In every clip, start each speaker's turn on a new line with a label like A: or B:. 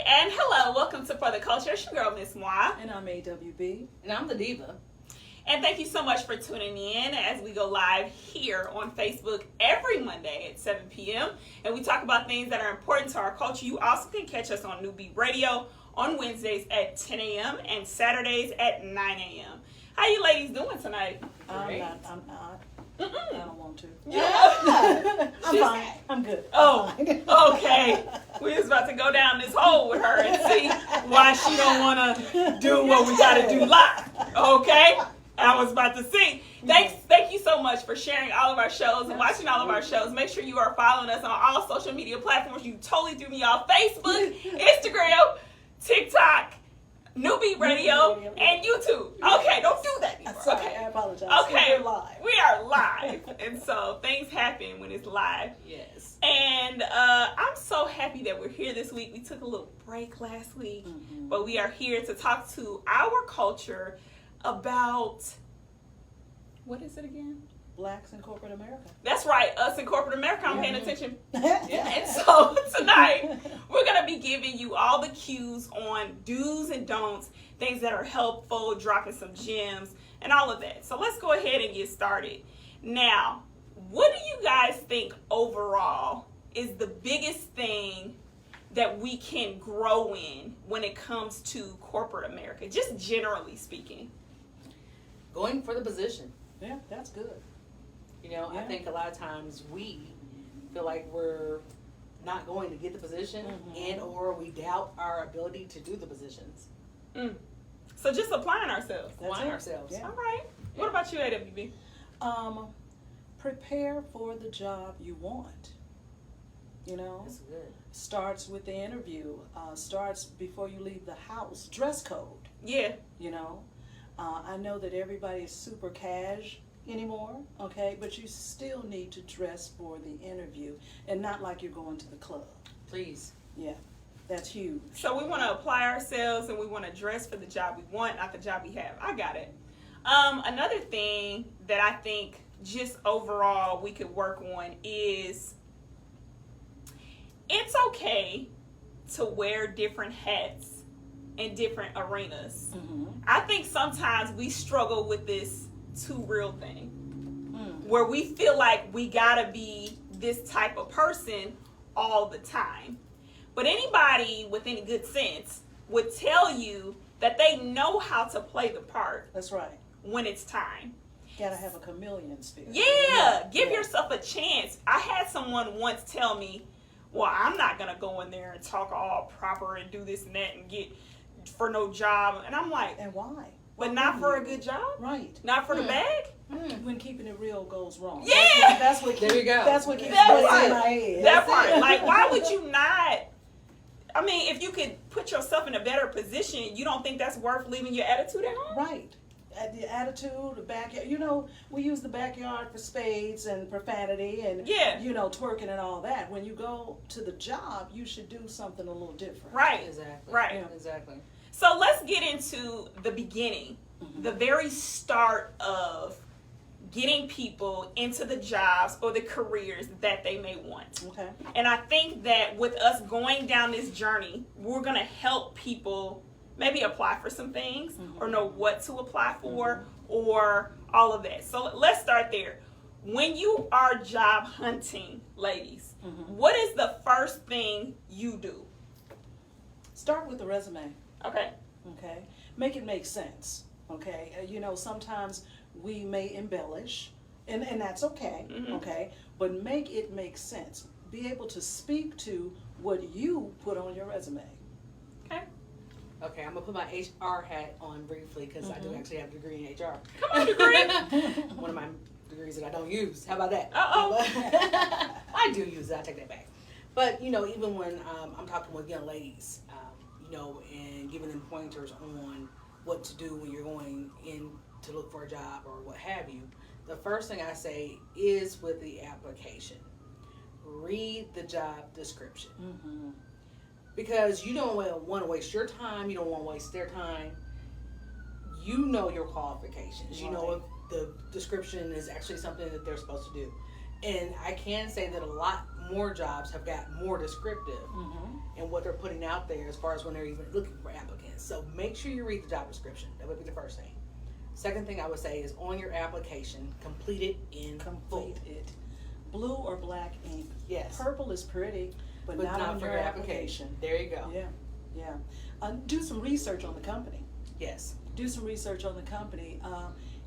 A: and hello, welcome to For the Culture. It's your girl, MzMuah.
B: And I'm AWB.
C: And I'm the Diva.
A: And thank you so much for tuning in as we go live here on Facebook every Monday at 7 p.m. And we talk about things that are important to our culture. You also can catch us on AWB Radio on Wednesdays at 10 a.m. and Saturdays at 9 a.m. How you ladies doing tonight?
B: I'm not. I don't want to.
A: Yeah.
B: I'm fine. I'm good.
A: Oh, okay. We was about to go down this hole with her and see why she don't want to do what we got to do live. Okay? I was about to see. Thank you so much for sharing all of our shows and watching all of our shows. Make sure you are following us on all social media platforms. You totally threw me off: Facebook, Instagram, TikTok, AWB Radio, and YouTube. Okay, don't do that anymore.
B: Sorry,
A: Okay,
B: I apologize.
A: okay,
B: We're live.
A: we are live, and so things happen when it's live.
C: Yes.
A: And I'm so happy that we're here this week. We took a little break last week, but we are here to talk to our culture about, what is it again?
B: Blacks in corporate America.
A: That's right, us in corporate America. I'm paying attention.
B: Yeah.
A: And so tonight, we're going to be giving you all the cues on do's and don'ts, things that are helpful, dropping some gems, and all of that. So let's go ahead and get started. Now, what do you guys think overall is the biggest thing that we can grow in when it comes to corporate America, just generally speaking?
C: Going for the position.
B: Yeah, that's good.
C: You know,
B: Yeah.
C: I think a lot of times we feel like we're not going to get the position and or we doubt our ability to do the positions.
A: So just applying ourselves.
B: That's
C: Applying
B: it.
C: ourselves.
B: Yeah.
A: All right. What about you, AWB?
B: Prepare for the job you want. You know,
C: That's good.
B: starts with the interview. Starts before you leave the house. Dress code.
A: Yeah.
B: You know, I know that everybody is super cash anymore, okay, but you still need to dress for the interview and not like you're going to the club.
C: Please.
B: Yeah, that's huge.
A: So we want to apply ourselves and we want to dress for the job we want, not the job we have. I got it. Another thing that I think just overall we could work on is it's okay to wear different hats in different arenas. I think sometimes we struggle with this too real thing where we feel like we gotta be this type of person all the time. But anybody with any good sense would tell you that they know how to play the part
B: That's right.
A: when it's time.
B: Gotta have a chameleon spirit.
A: Yeah, give yourself a chance. I had someone once tell me, well, I'm not gonna go in there and talk all proper and do this and that and get for no job. And I'm like,
B: And why?
A: but not for a good job?
B: Right.
A: Not for the bag?
B: When keeping it real goes wrong.
A: Yeah.
B: That's what
C: There you go.
B: That's what keeps
A: That
B: buzzing
A: part.
B: in my head.
A: That part. Like, why would you not? I mean, if you could put yourself in a better position, you don't think that's worth leaving your attitude at home?
B: Right. The attitude, the backyard. You know, we use the backyard for spades and profanity and,
A: Yeah.
B: you know, twerking and all that. When you go to the job, you should do something a little different.
A: Right.
C: Exactly.
A: Right.
B: Yeah.
C: Exactly.
A: So let's get into the beginning, the very start of getting people into the jobs or the careers that they may want.
B: Okay.
A: And I think that with us going down this journey, we're going to help people maybe apply for some things or know what to apply for or all of that. So let's start there. When you are job hunting, ladies, what is the first thing you do?
B: Start with the resume.
A: Okay.
B: Okay. Make it make sense. Okay. You know, sometimes we may embellish, and that's okay. Okay. But make it make sense. Be able to speak to what you put on your resume.
A: Okay.
C: Okay, I'm going to put my HR hat on briefly because I do actually have a degree in HR.
A: Come on, degree.
C: One of my degrees that I don't use. How about that?
A: Uh-oh.
C: I do use it. I take that back. But, you know, even when I'm talking with young ladies, you know, and giving them pointers on what to do when you're going in to look for a job or what have you, the first thing I say is with the application, read the job description. Because you don't want to waste your time. You don't want to waste their time. You know your qualifications. You know if the description is actually something that they're supposed to do. And I can say that a lot more jobs have got more descriptive in what they're putting out there as far as when they're even looking for applicants. So make sure you read the job description. That would be the first thing. Second thing I would say is on your application, complete it in full.
B: Complete it. Blue or black ink.
C: Yes.
B: Purple is pretty, but not on
C: for
B: your application.
C: There you go.
B: Yeah. Do some research on the company.
C: Yes.
B: Do some research on the company.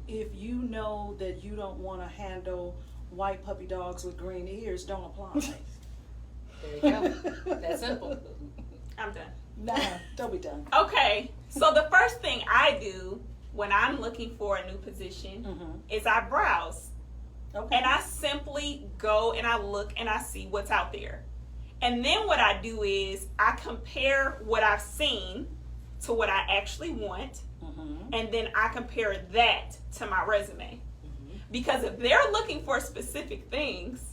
B: If you know that you don't want to handle white puppy dogs with green ears, don't apply.
C: There you go. That's simple.
A: I'm done.
B: Nah, don't be done.
A: Okay, so the first thing I do when I'm looking for a new position is I browse.
B: Okay.
A: And I simply go and I look and I see what's out there. And then what I do is I compare what I've seen to what I actually want. And then I compare that to my resume. Because if they're looking for specific things,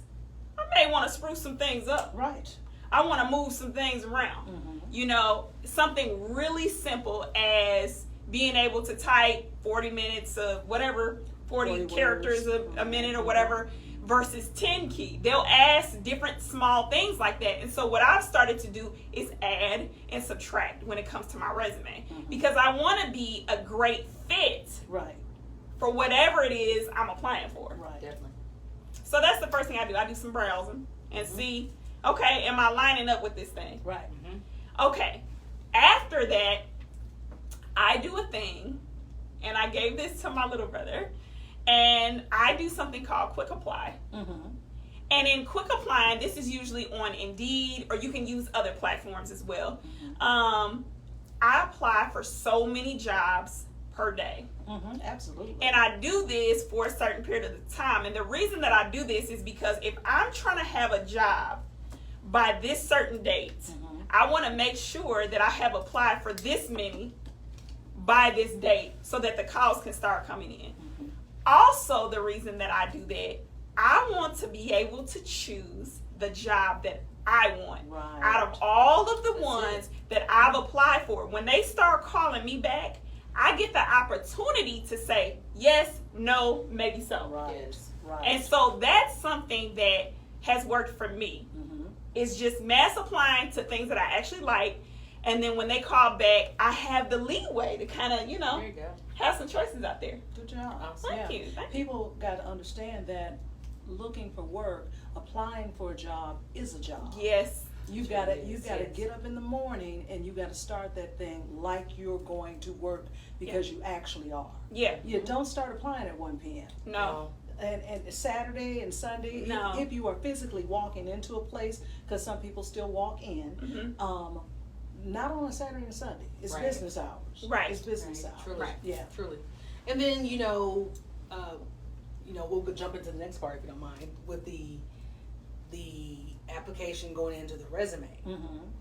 A: I may want to spruce some things up.
B: Right.
A: I want to move some things around. You know, something really simple as being able to type 40 minutes of whatever, 40 characters a minute or whatever, versus 10 key. They'll ask different small things like that. And so what I've started to do is add and subtract when it comes to my resume. Because I want to be a great fit for whatever it is I'm applying for.
B: Right.
C: Definitely.
A: So that's the first thing I do. I do some browsing and see, okay, am I lining up with this thing?
B: Right.
A: Okay. After that, I do a thing, and I gave this to my little brother, and I do something called Quick Apply. And in Quick Applying, this is usually on Indeed, or you can use other platforms as well. I apply for so many jobs per day.
B: Absolutely.
A: And I do this for a certain period of time. And the reason that I do this is because if I'm trying to have a job by this certain date, I want to make sure that I have applied for this many by this date so that the calls can start coming in. Also, the reason that I do that, I want to be able to choose the job that I want out of all of the ones that I've applied for. When they start calling me back, I get the opportunity to say yes, no, maybe so.
C: Yes.
A: And so that's something that has worked for me. It's just mass applying to things that I actually like. And then when they call back, I have the leeway to kind of, you know, have some choices out there.
B: Good job.
A: Thank you.
B: People got to understand that looking for work, applying for a job is a job.
A: Yes.
B: You gotta get up in the morning and you gotta start that thing like you're going to work because you actually are.
A: Yeah.
B: You don't start applying at 1 p.m.
A: No.
B: And Saturday and Sunday, if you are physically walking into a place, because some people still walk in, not on a Saturday and Sunday. It's business hours.
A: Right.
B: It's business hours.
C: Truly.
B: Yeah.
C: Truly. And then, we'll jump into the next part if you don't mind, with the application going into the resume.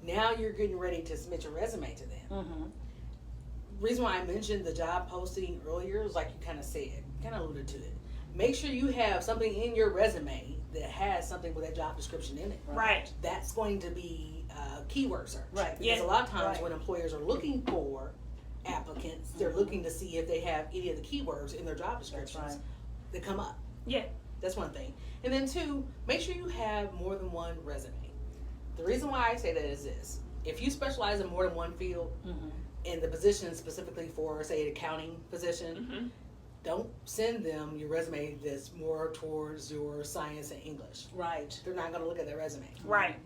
C: Now you're getting ready to submit your resume to them. Reason why I mentioned the job posting earlier is like you kind of said, kind of alluded to it. Make sure you have something in your resume that has something with that job description in it.
A: Right.
C: That's going to be keyword search.
B: Right.
C: Because a lot of times when employers are looking for applicants, they're looking to see if they have any of the keywords in their job descriptions that come up.
A: Yeah.
C: That's one thing. And then 2, make sure you have more than one resume. The reason why I say that is this. If you specialize in more than one field, and the position specifically for, say, an accounting position, don't send them your resume that's more towards your science and English.
B: Right.
C: They're not going to look at that resume.
A: Right.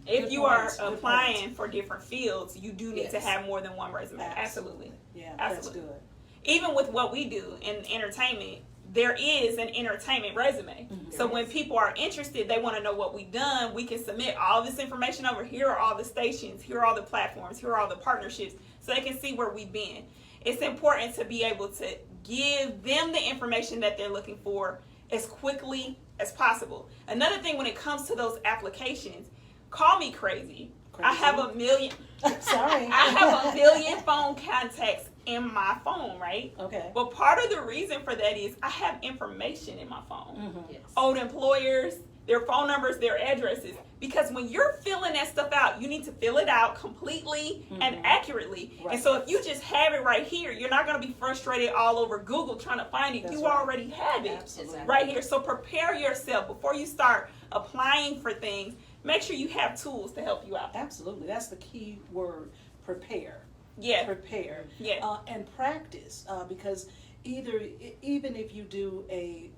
A: If you are applying for different fields, you do need to have more than one resume. Absolutely.
B: Yeah,
A: Absolutely.
B: that's good.
A: Even with what we do in entertainment, there is an entertainment resume. So when people are interested, they want to know what we've done, we can submit all this information over. Here are all the stations, here are all the platforms, here are all the partnerships, so they can see where we've been. It's important to be able to give them the information that they're looking for as quickly as possible. Another thing when it comes to those applications, call me crazy. I have a million.
B: Sorry.
A: I have a million phone contacts in my phone, right?
B: Okay.
A: But part of the reason for that is I have information in my phone.
C: Yes.
A: Old employers, their phone numbers, their addresses. Because when you're filling that stuff out, you need to fill it out completely and accurately.
B: Right.
A: And so if you just have it right here, you're not going to be frustrated all over Google trying to find it.
B: That's
A: You
B: right.
A: already have it
B: Absolutely.
A: right here. So prepare yourself before you start applying for things. Make sure you have tools to help you out.
B: Absolutely. That's the key word, prepare.
A: Yeah.
B: Prepare.
A: Yeah.
B: And practice, because even if you do a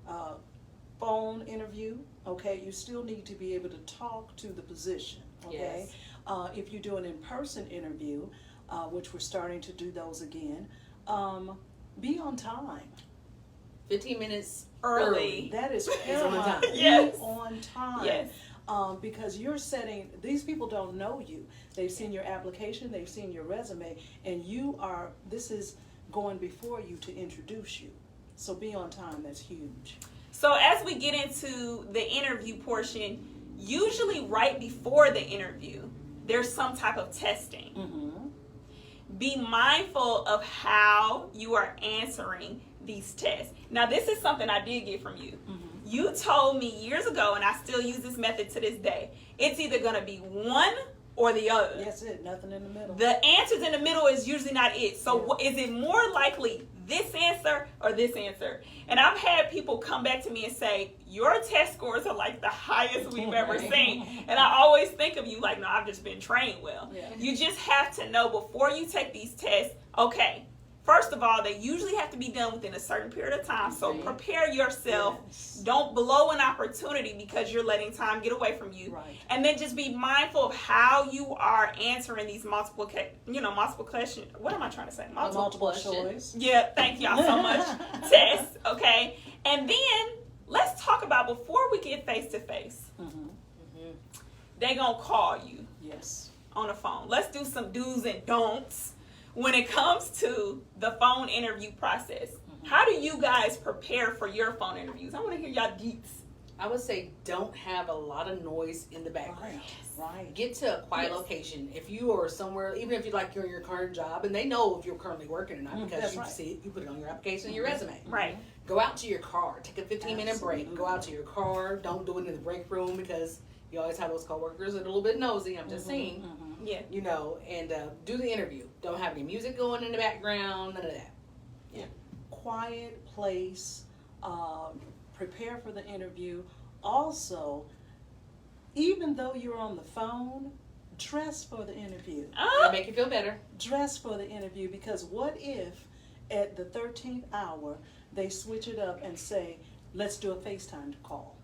B: phone interview, okay, you still need to be able to talk to the position, okay?
C: Yes.
B: If you do an in-person interview, which we're starting to do those again, be on time.
C: 15 minutes
A: Early.
B: That is
C: on
B: paramount.
C: time.
B: Be
A: Yes.
B: on time.
A: Yes.
B: Because you're setting, these people don't know you. They've seen your application, they've seen your resume, and this is going before you to introduce you. So be on time, that's huge.
A: So as we get into the interview portion, usually right before the interview, there's some type of testing.
B: Mm-hmm.
A: Be mindful of how you are answering these tests. Now, this is something I did get from you.
B: Mm-hmm.
A: You told me years ago, and I still use this method to this day, it's either going to be one or the other.
B: That's it, nothing in the middle.
A: The answers in the middle is usually not it. So is it more likely this answer or this answer? And I've had people come back to me and say, your test scores are like the highest we've ever seen. And I always think of you like, no, I've just been trained well.
B: Yeah.
A: You just have to know before you take these tests, okay, first of all, they usually have to be done within a certain period of time. So
B: Right.
A: prepare yourself.
B: Yes.
A: Don't blow an opportunity because you're letting time get away from you.
B: Right.
A: And then just be mindful of how you are answering these multiple questions. What am I trying to say?
B: Multiple
C: question.
B: choice.
A: Yeah, thank y'all so much. Tests, okay? And then let's talk about before we get face to face.
B: Mm-hmm.
A: They gonna call you
B: Yes.
A: on the phone. Let's do some do's and don'ts when it comes to the phone interview process. How do you guys prepare for your phone interviews? I want to hear y'all deets.
C: I would say don't have a lot of noise in the background.
B: Right.
C: Get to a quiet
A: Yes.
C: location. If you are somewhere, even if you're in your current job, and they know if you're currently working or not because
B: That's
C: you
B: right.
C: see it, you put it on your application and your resume.
A: Right.
C: Go out to your car. Take a 15-minute break.
B: Absolutely.
C: Go out to your car. Don't do it in the break room because you always have those coworkers that are a little bit nosy. I'm just saying.
B: Mm-hmm.
A: Yeah.
C: You know, and do the interview. Don't have any music going in the background. None of that.
B: Quiet place. Prepare for the interview. Also, even though you're on the phone, dress for the interview.
C: That'll make you feel better.
B: Dress for the interview, because what if at the 13th hour they switch it up and say, let's do a FaceTime call?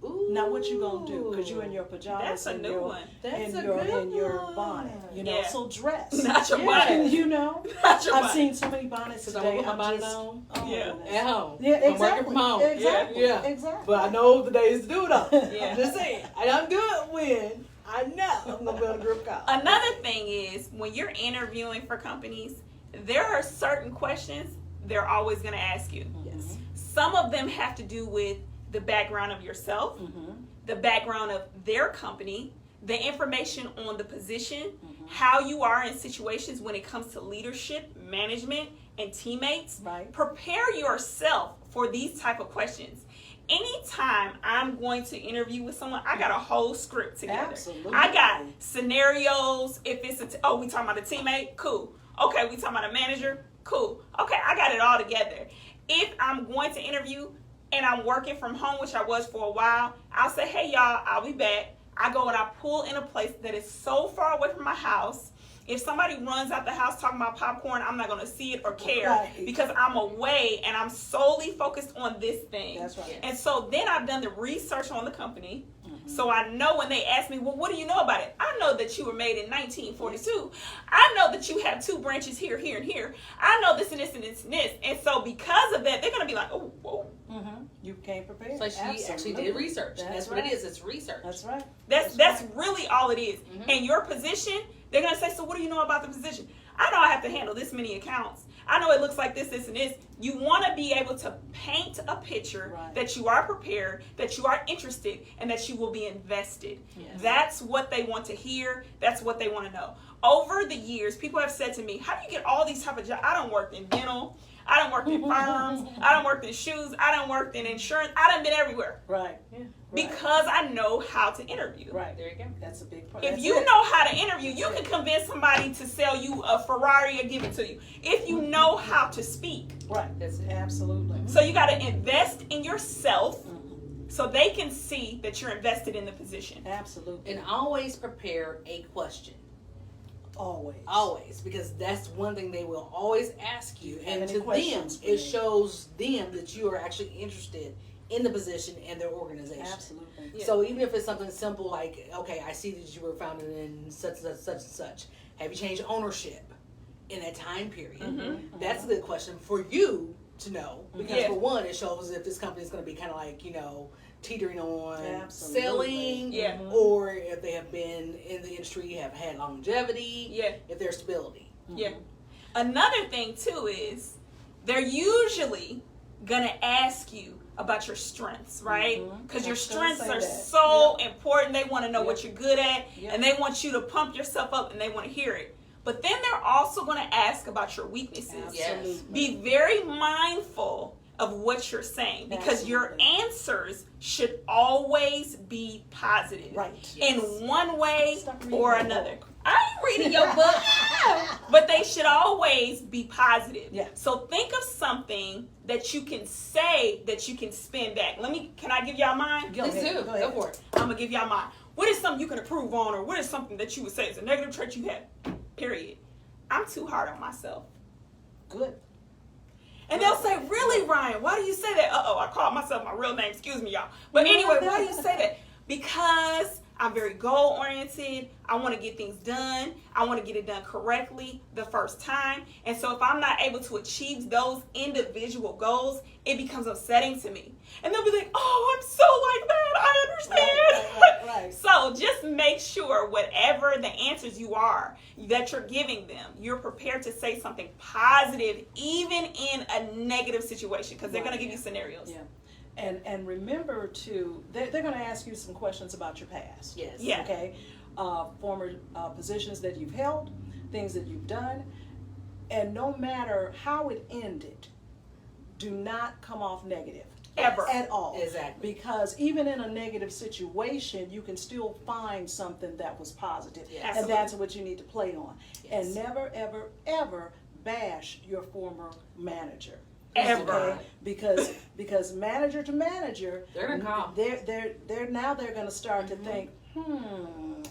C: Ooh.
B: Now what you gonna do? Because you're in your pajamas
A: That's a
B: and
A: new
B: your
A: one.
C: That's
B: and
C: a
B: your
C: good
B: and your
C: one.
B: bonnet. You know,
A: Yeah.
B: so dress.
A: Not your bonnet.
B: You know,
A: Not your
B: I've
A: bonnet.
B: seen so many bonnets
C: Because I
B: today.
C: won't put my
B: I'm
C: bonnet
B: just,
C: on.
B: oh,
A: Yeah.
B: goodness.
C: At home.
B: Yeah,
C: I'm
B: exactly.
C: working from home.
B: Exactly.
C: Yeah.
B: Exactly.
C: But I know the days to do it on.
A: Yeah.
C: I'm just saying. And I'm good when I know I'm going to be on a group call.
A: Another thing is when you're interviewing for companies, there are certain questions they're always going to ask you.
C: Yes.
A: Some of them have to do with the background of yourself, the background of their company, the information on the position, how you are in situations when it comes to leadership, management, and teammates.
B: Right.
A: Prepare yourself for these type of questions. Anytime I'm going to interview with someone, I got a whole script together.
B: Absolutely.
A: I got scenarios. If it's we talking about a teammate, cool. Okay, we talking about a manager, cool. Okay, I got it all together. If I'm going to interview and I'm working from home, which I was for a while, I'll say, hey y'all, I'll be back. I go and I pull in a place that is so far away from my house. If somebody runs out the house talking about popcorn, I'm not going to see it or care
B: Right.
A: because I'm away and I'm solely focused on this thing.
B: That's right.
A: And so then I've done the research on the company. So I know when they ask me, well, what do you know about it? I know that you were made in 1942. I know that you have 2 branches here, here, and here. I know this and this and this and this. And so because of that, they're going to be like, oh, whoa.
B: You came prepared.
C: So she actually did research. That's what
B: right.
C: it is. It's research.
B: That's right.
A: That's really all it is. And your position, they're going to say, so what do you know about the position? I know I have to handle this many accounts. I know it looks like this, this, and this. You want to be able to paint a picture
B: Right.
A: that you are prepared, that you are interested, and that you will be invested.
B: Yes.
A: That's what they want to hear. That's what they want to know. over the years, people have said to me, how do you get all these type of jobs? I don't work in dental. I done worked in firms. I done worked in shoes. I done worked in insurance. I done been everywhere.
B: Right. Yeah.
A: Because I know how to interview.
B: Right.
C: There you go.
B: That's a big part.
A: If you know how to interview, you can convince somebody to sell you a Ferrari or give it to you. If you know how to speak.
B: Right.
C: That's it.
B: Absolutely.
A: So you got to invest in yourself so they can see that you're invested in the position.
B: Absolutely.
C: And always prepare a question.
B: Always.
C: Because that's one thing they will always ask you. And
B: any
C: to them,
B: questions for
C: it
B: me?
C: shows them that you are actually interested in the position and their organization.
B: Absolutely.
A: Yeah.
C: So even if it's something simple like, okay, I see that you were founded in such and such. Have you changed ownership in that time period? That's a good question for you to know. Because
A: Yeah.
C: for one, it shows if this company is going to be kind of like, teetering on
B: Absolutely.
C: selling,
A: Yeah.
C: or if they have been in the industry, have had longevity,
A: Yeah.
C: if there's stability.
A: Yeah. Another thing too is they're usually gonna ask you about your strengths, right? Because your
B: I was gonna
A: strengths
B: say
A: are
B: that.
A: so important. They want to know what
B: Yep.
A: you're good at,
B: Yep.
A: and they want you to pump yourself up, and they want to hear it. But then they're also going to ask about your weaknesses.
B: Absolutely.
A: Be very mindful of what you're saying, because your
B: Absolutely.
A: answers should always be positive
B: Right.
A: in one way
B: Stop reading
A: or
B: my
A: another.
B: book.
A: I ain't reading your book, but they should always be positive.
B: Yeah.
A: So think of something that you can say that you can spin back. Can I give y'all mine?
B: Go
C: Please
B: ahead.
C: do.
B: Go ahead.
C: Go for it.
A: I'm gonna give y'all mine. What is something you can improve on, or what is something that you would say is a negative trait you have? Period. I'm too hard on myself.
B: Good.
A: And they'll say, really, Ryan, why do you say that? I called myself my real name. Excuse me, y'all. But anyway, why do you say that? Because I'm very goal-oriented. I want to get things done. I want to get it done correctly the first time. And so if I'm not able to achieve those individual goals, it becomes upsetting to me. And they'll be like, oh, I'm so like that. I understand.
B: Right.
A: So just make sure whatever the answers you are that you're giving them, you're prepared to say something positive, even in a negative situation, because they're going to give you scenarios.
B: Yeah. And remember to, they're going to ask you some questions about your past.
C: Yes.
A: Yeah.
B: Okay. Former positions that you've held, things that you've done, and no matter how it ended, do not come off negative.
A: Ever.
B: At all.
C: Exactly.
B: Because even in a negative situation, you can still find something that was positive.
C: Yes.
B: And
A: Absolutely.
B: that's what you need to play on.
C: Yes.
B: And never, ever, ever bash your former manager.
A: Ever.
B: Okay? Because manager to manager,
C: They're gonna call.
B: they're now gonna start to think,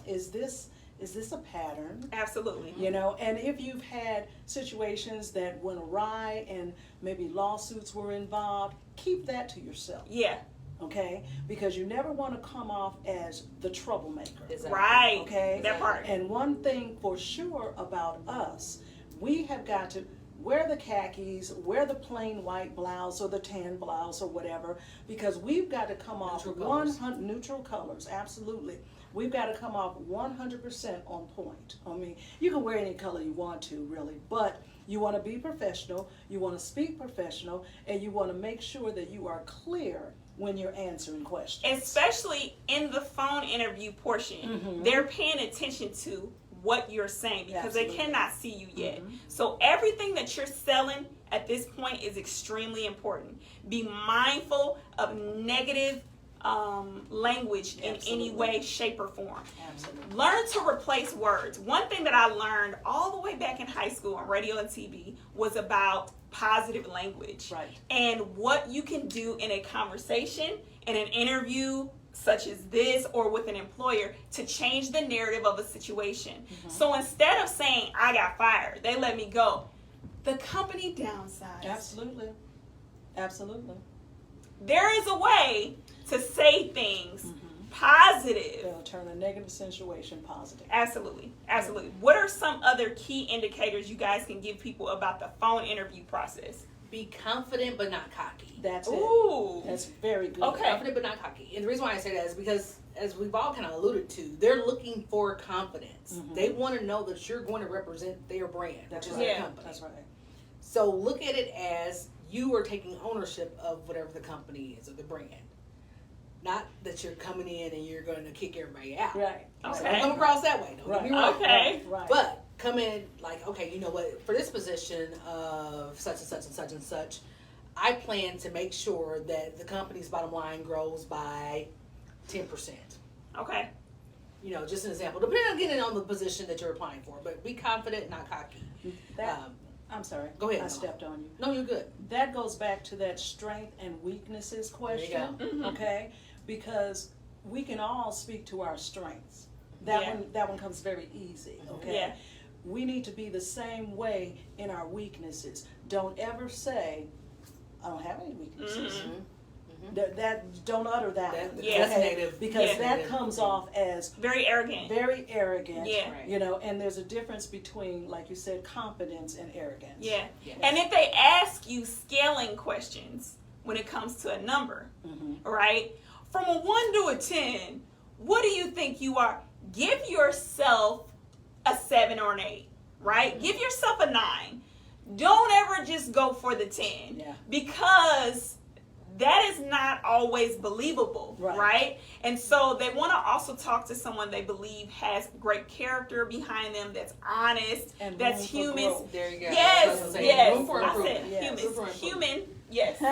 B: is this a pattern?
A: Absolutely.
B: You know, and if you've had situations that went awry and maybe lawsuits were involved, keep that to yourself,
A: Yeah.
B: okay? Because you never want to come off as the troublemaker.
C: Exactly.
A: Right.
B: Okay.
A: That part.
B: And one thing for sure about us, we have got to wear the khakis, wear the plain white blouse or the tan blouse or whatever, because we've got to come off
C: Neutral colors.
B: neutral colors, absolutely. We've got to come off 100% on point. I mean, you can wear any color you want to, really, but you want to be professional, you want to speak professional, and you want to make sure that you are clear when you're answering questions.
A: Especially in the phone interview portion, they're paying attention to what you're saying, because they
B: Absolutely.
A: cannot see you yet. So everything that you're selling at this point is extremely Be mindful of negative language in any
B: Absolutely.
A: way, shape, or form.
B: Absolutely.
A: Learn to replace words. One thing that I learned all the way back in high school on radio and TV was about positive language.
B: Right.
A: And what you can do in a conversation, in an interview such as this, or with an employer, to change the narrative of a situation. So instead of saying, I got fired, they let me go, the company downsized.
B: Absolutely. Absolutely.
A: There is a way to say things positive.
B: It'll turn a negative situation positive.
A: Absolutely. What are some other key indicators you guys can give people about the phone interview process?
C: Be confident but not cocky.
B: That's it.
A: Ooh.
B: That's very good.
A: Okay.
C: Confident but not cocky. And the reason why I say that is because, as we've all kind of alluded to, they're looking for confidence. They want to know that you're going to represent their brand,
B: That's
C: which is
B: right.
C: their company.
B: That's right.
C: So look at it as you are taking ownership of whatever the company is, or the brand. Not that you're coming in and you're going to kick everybody out.
B: Right.
C: So
A: Okay.
C: don't come across that way. Don't get me wrong.
A: Okay.
B: Right.
C: But come in like, okay, you know what, for this position of such and such and such and such, I plan to make sure that the company's bottom line grows by 10%.
A: Okay.
C: You know, just an example, depending on the position that you're applying for, but be confident, not cocky.
B: I'm sorry.
C: Go ahead.
B: I stepped on you.
C: No, you're good.
B: That goes back to that strength and weaknesses question,
C: There you
A: go.
B: okay? Because we can all speak to our strengths. That one comes very easy, okay?
A: Yeah.
B: We need to be the same way in our weaknesses. Don't ever say, I don't have any weaknesses. Don't utter that.
C: That's negative.
B: Because
C: Yeah.
B: that
C: Negative.
B: comes off as
A: Very arrogant.
B: very arrogant.
A: Yeah.
C: Right.
B: You know, and there's a difference between, like you said, confidence and arrogance.
A: Yeah.
C: Yes.
A: And if they ask you scaling questions when it comes to a number, right? From a 1 to a 10, what do you think you are? Give yourself a 7 or an 8, right? Give yourself a 9. Don't ever just go for the 10.
B: Yeah.
A: Because that is not always believable, right? And so they want to also talk to someone they believe has great character behind them, that's honest,
B: And
A: that's
B: room for
A: human.
B: growth.
C: There you go.
A: Yes,
C: That's what I'm saying.
A: yes.
C: Room for
A: I
C: improvement.
A: said
B: Yes.
A: human,
C: Room for improvement.
A: human, yes.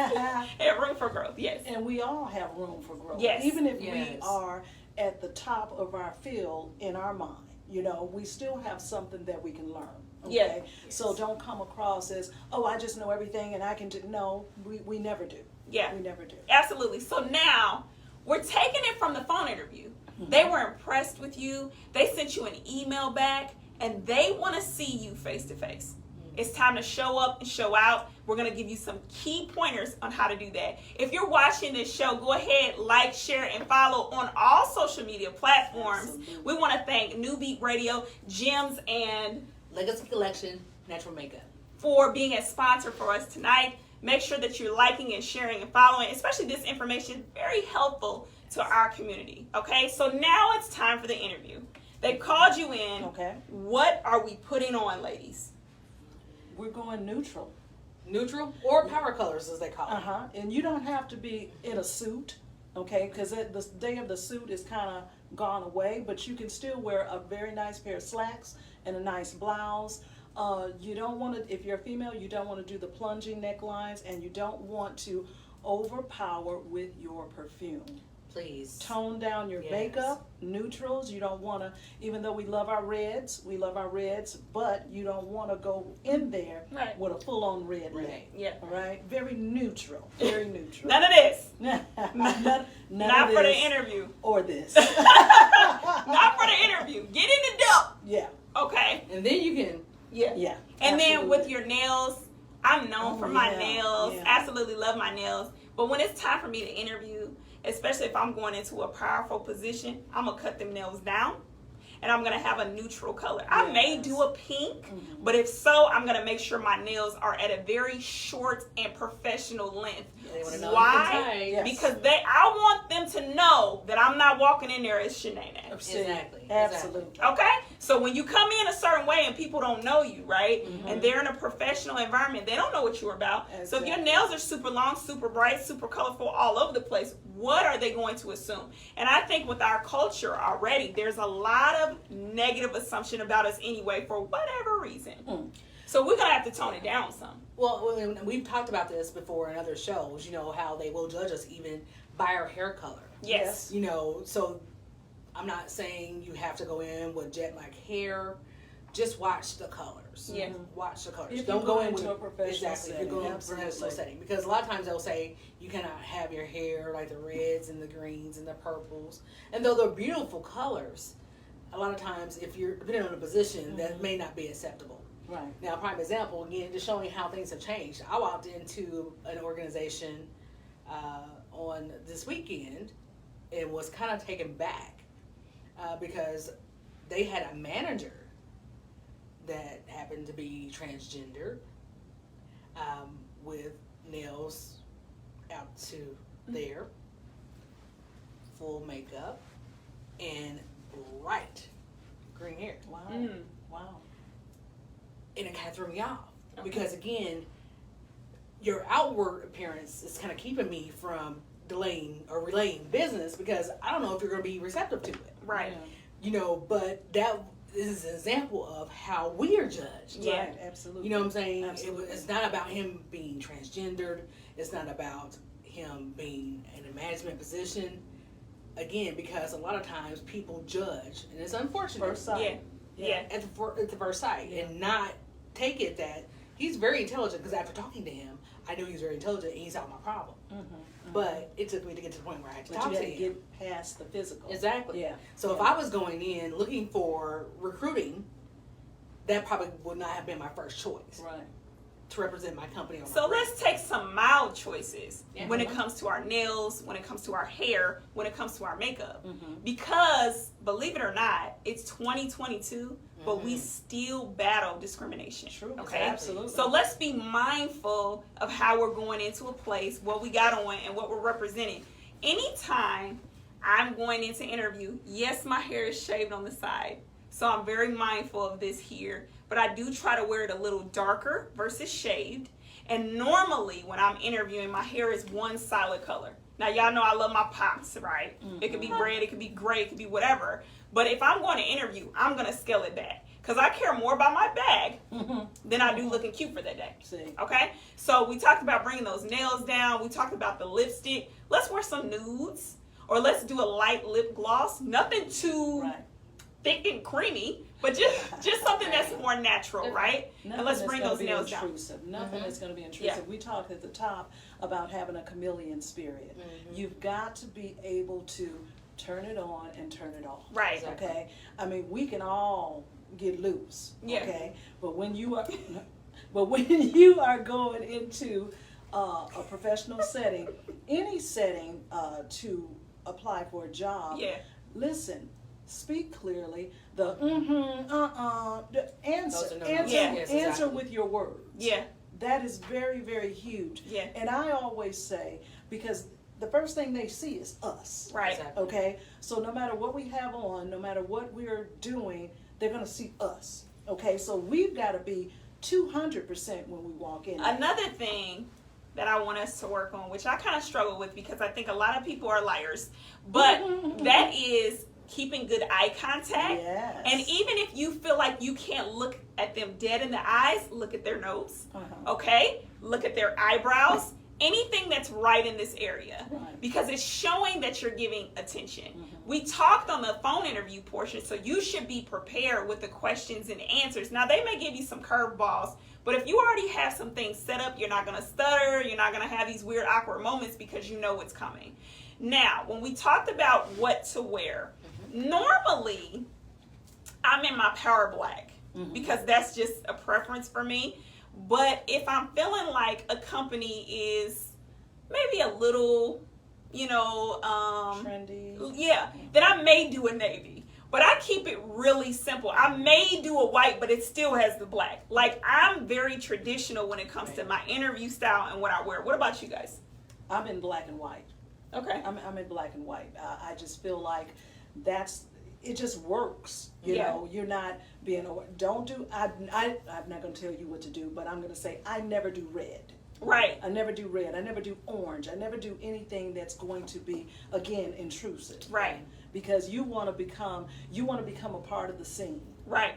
A: And room for growth, yes.
B: And we all have room for growth.
A: Yes.
B: Even if
C: Yes.
B: we are at the top of our field in our mind, you know, we still have something that we can learn. Okay?
A: Yeah.
B: So don't come across as, oh, I just know everything and I can do. No, we never do.
A: Yeah.
B: We never do.
A: Absolutely. So now we're taking it from the phone interview. They were impressed with you. They sent you an email back, and they want to see you face to face. It's time to show up and show out. We're going to give you some key pointers on how to do that. If you're watching this show, go ahead, like, share, and follow on all social media platforms.
B: Absolutely.
A: We want to thank New Beat Radio, Gems, and
C: Legacy Collection, Natural Makeup.
A: for being a sponsor for us tonight. Make sure that you're liking and sharing and following, especially this information, very helpful to our community. Okay, so now it's time for the interview. They called you in.
B: Okay.
A: What are we putting on, ladies?
B: We're going neutral.
C: Neutral or power colors, as they call it.
B: And you don't have to be in a suit, okay? Because the day of the suit is kind of gone away, but you can still wear a very nice pair of slacks and a nice blouse. You don't want to, if you're a female, you don't want to do the plunging necklines, and you don't want to overpower with your perfume.
C: Please.
B: Tone down your
C: Yes.
B: makeup, neutrals. You don't want to, even though we love our reds, but you don't want to go in there
A: Right.
B: with a full-on red lip.
C: Right.
A: Yeah.
B: All right, very neutral, very neutral.
A: None of this.
B: None
A: Not
B: of
A: for the
B: this
A: interview.
B: or this.
A: Not for the interview. Get in the dump.
B: Yeah,
A: Okay.
C: And then you can.
A: Yeah.
B: yeah.
A: And then with
B: absolutely.
A: your nails, I'm known for my
B: yeah,
A: nails.
B: yeah.
A: Absolutely love my nails. But when it's time for me to interview, especially if I'm going into a powerful position, I'm going to cut them nails down. And I'm going to have a neutral color. I may
B: Yes.
A: do a pink, but if so, I'm going to make sure my nails are at a very short and professional length.
C: They want to know
A: Why?
C: you can take.
B: Yes.
A: Because I want them to know that I'm not walking in there as Shanae.
C: Exactly.
B: Absolutely.
A: Okay? So when you come in a certain way and people don't know you, right? And they're in a professional environment, they don't know what you're about. So if your
B: Exactly.
A: nails are super long, super bright, super colorful, all over the place, what are they going to assume? And I think with our culture already, there's a lot of negative assumption about us anyway for whatever reason. So we're going to have to tone it down some.
C: Well, and we've talked about this before in other shows, you know, how they will judge us even by our hair color.
A: Yes.
C: You know, so I'm not saying you have to go in with jet black hair. Just watch the colors.
A: Yeah.
C: Watch the colors.
B: If
C: Don't
B: you
C: go
B: go
C: in
B: into
C: with
B: a professional
C: exactly. If
B: setting,
C: you go into a
B: absolutely.
C: professional setting, because a lot of times they'll say you cannot have your hair like the reds and the greens and the purples, and though they're beautiful colors, a lot of times if you're depending on the position, that may not be acceptable.
B: Right.
C: Now, prime example, again, just showing how things have changed. I walked into an organization on this weekend and was kind of taken back because they had a manager that happened to be transgender with nails out to there, full makeup, and bright green hair.
B: Wow. Wow.
C: And it kind of threw me off because again, your outward appearance is kind of keeping me from delaying or relaying business because I don't know if you're going to be receptive to it.
A: Right.
B: Yeah.
C: You know, but that this is an example of how we are judged.
A: Yeah.
B: Right, absolutely.
C: You know what I'm saying?
B: Absolutely.
C: It's not about him being transgendered. It's not about him being in a management position. Again, because a lot of times people judge, and it's unfortunate.
B: First sight.
A: Yeah.
C: At the first sight, and not take it that he's very intelligent. Because after talking to him, I knew he was very intelligent, and he solved my problem. But it took me to get to the point where I had to
B: But
C: talk
B: you
C: to
B: had to
C: him.
B: get past the physical.
C: Exactly.
B: Yeah.
C: So if I was going in looking for recruiting, that probably would not have been my first choice
B: Right.
C: to represent my company. Or my
A: So
C: brand.
A: let's take some mild choices
C: Yeah.
A: when it comes to our nails, when it comes to our hair, when it comes to our makeup.
B: Mm-hmm.
A: Because, believe it or not, it's 2022, but we
C: Mhm.
A: still battle discrimination.
B: True.
A: Okay?
B: Absolutely.
A: So let's be mindful of how we're going into a place, what we got on, and what we're representing. Anytime I'm going into interview, yes, my hair is shaved on the side. So I'm very mindful of this here. But I do try to wear it a little darker versus shaved. And normally when I'm interviewing, my hair is one solid color. Now, y'all know I love my pops, right? It could be red, it could be gray, it could be whatever. But if I'm going to interview, I'm going to scale it back. Because I care more about my bag than I do looking cute for that day.
B: See.
A: Okay? So we talked about bringing those nails down. We talked about the lipstick. Let's wear some nudes. Or let's do a light lip gloss. Nothing too
B: Right.
A: thick and creamy, but just something that's more natural, right?
B: Nothing
A: and let's
B: that's
A: bring
B: gonna
A: those
B: be
A: nails down.
B: intrusive. Nothing that's going to be intrusive.
A: Yeah.
B: We talked at the top about having a chameleon spirit. You've got to be able to turn it on and turn it off.
A: Right.
C: Exactly.
B: Okay. I mean, we can all get loose.
A: Yeah.
B: Okay. But when you are going into a professional setting, any setting to apply for a job,
A: Yeah.
B: listen. Speak clearly. The the answer,
C: Those are no
B: answer,
C: no's. Yes,
B: answer
C: exactly.
B: with your words.
A: Yeah.
B: That is very, very huge.
A: Yeah.
B: And I always say, because the first thing they see is us.
A: Right.
C: Exactly.
B: Okay? So no matter what we have on, no matter what we're doing, they're going to see us. Okay? So we've got to be 200% when we walk in.
A: Another thing that I want us to work on, which I kind of struggle with because I think a lot of people are liars, but that is keeping good eye contact.
B: Yes.
A: And even if you feel like you can't look at them dead in the eyes, look at their nose. Okay? Look at their eyebrows. Anything that's right in this area.
B: Right.
A: Because it's showing that you're giving attention. We talked on the phone interview portion, so you should be prepared with the questions and answers. Now, they may give you some curveballs, but if you already have some things set up, you're not going to stutter, you're not going to have these weird, awkward moments because you know what's coming. Now, when we talked about what to wear, normally, I'm in my power black because that's just a preference for me. But if I'm feeling like a company is maybe a little,
B: trendy.
A: yeah, then I may do a navy. But I keep it really simple. I may do a white, but it still has the black. Like, I'm very traditional when it comes to my interview style and what I wear. What about you guys?
B: I'm in black and white.
A: Okay.
B: I'm in black and white. I just feel like it just works. You
A: Yeah.
B: know, you're not being, I'm not going to tell you what to do, but I'm going to say I never do red.
A: Right.
B: I never do red. I never do orange. I never do anything that's going to be, again, intrusive.
A: Right.
B: Because you want to become a part of the scene.
A: Right.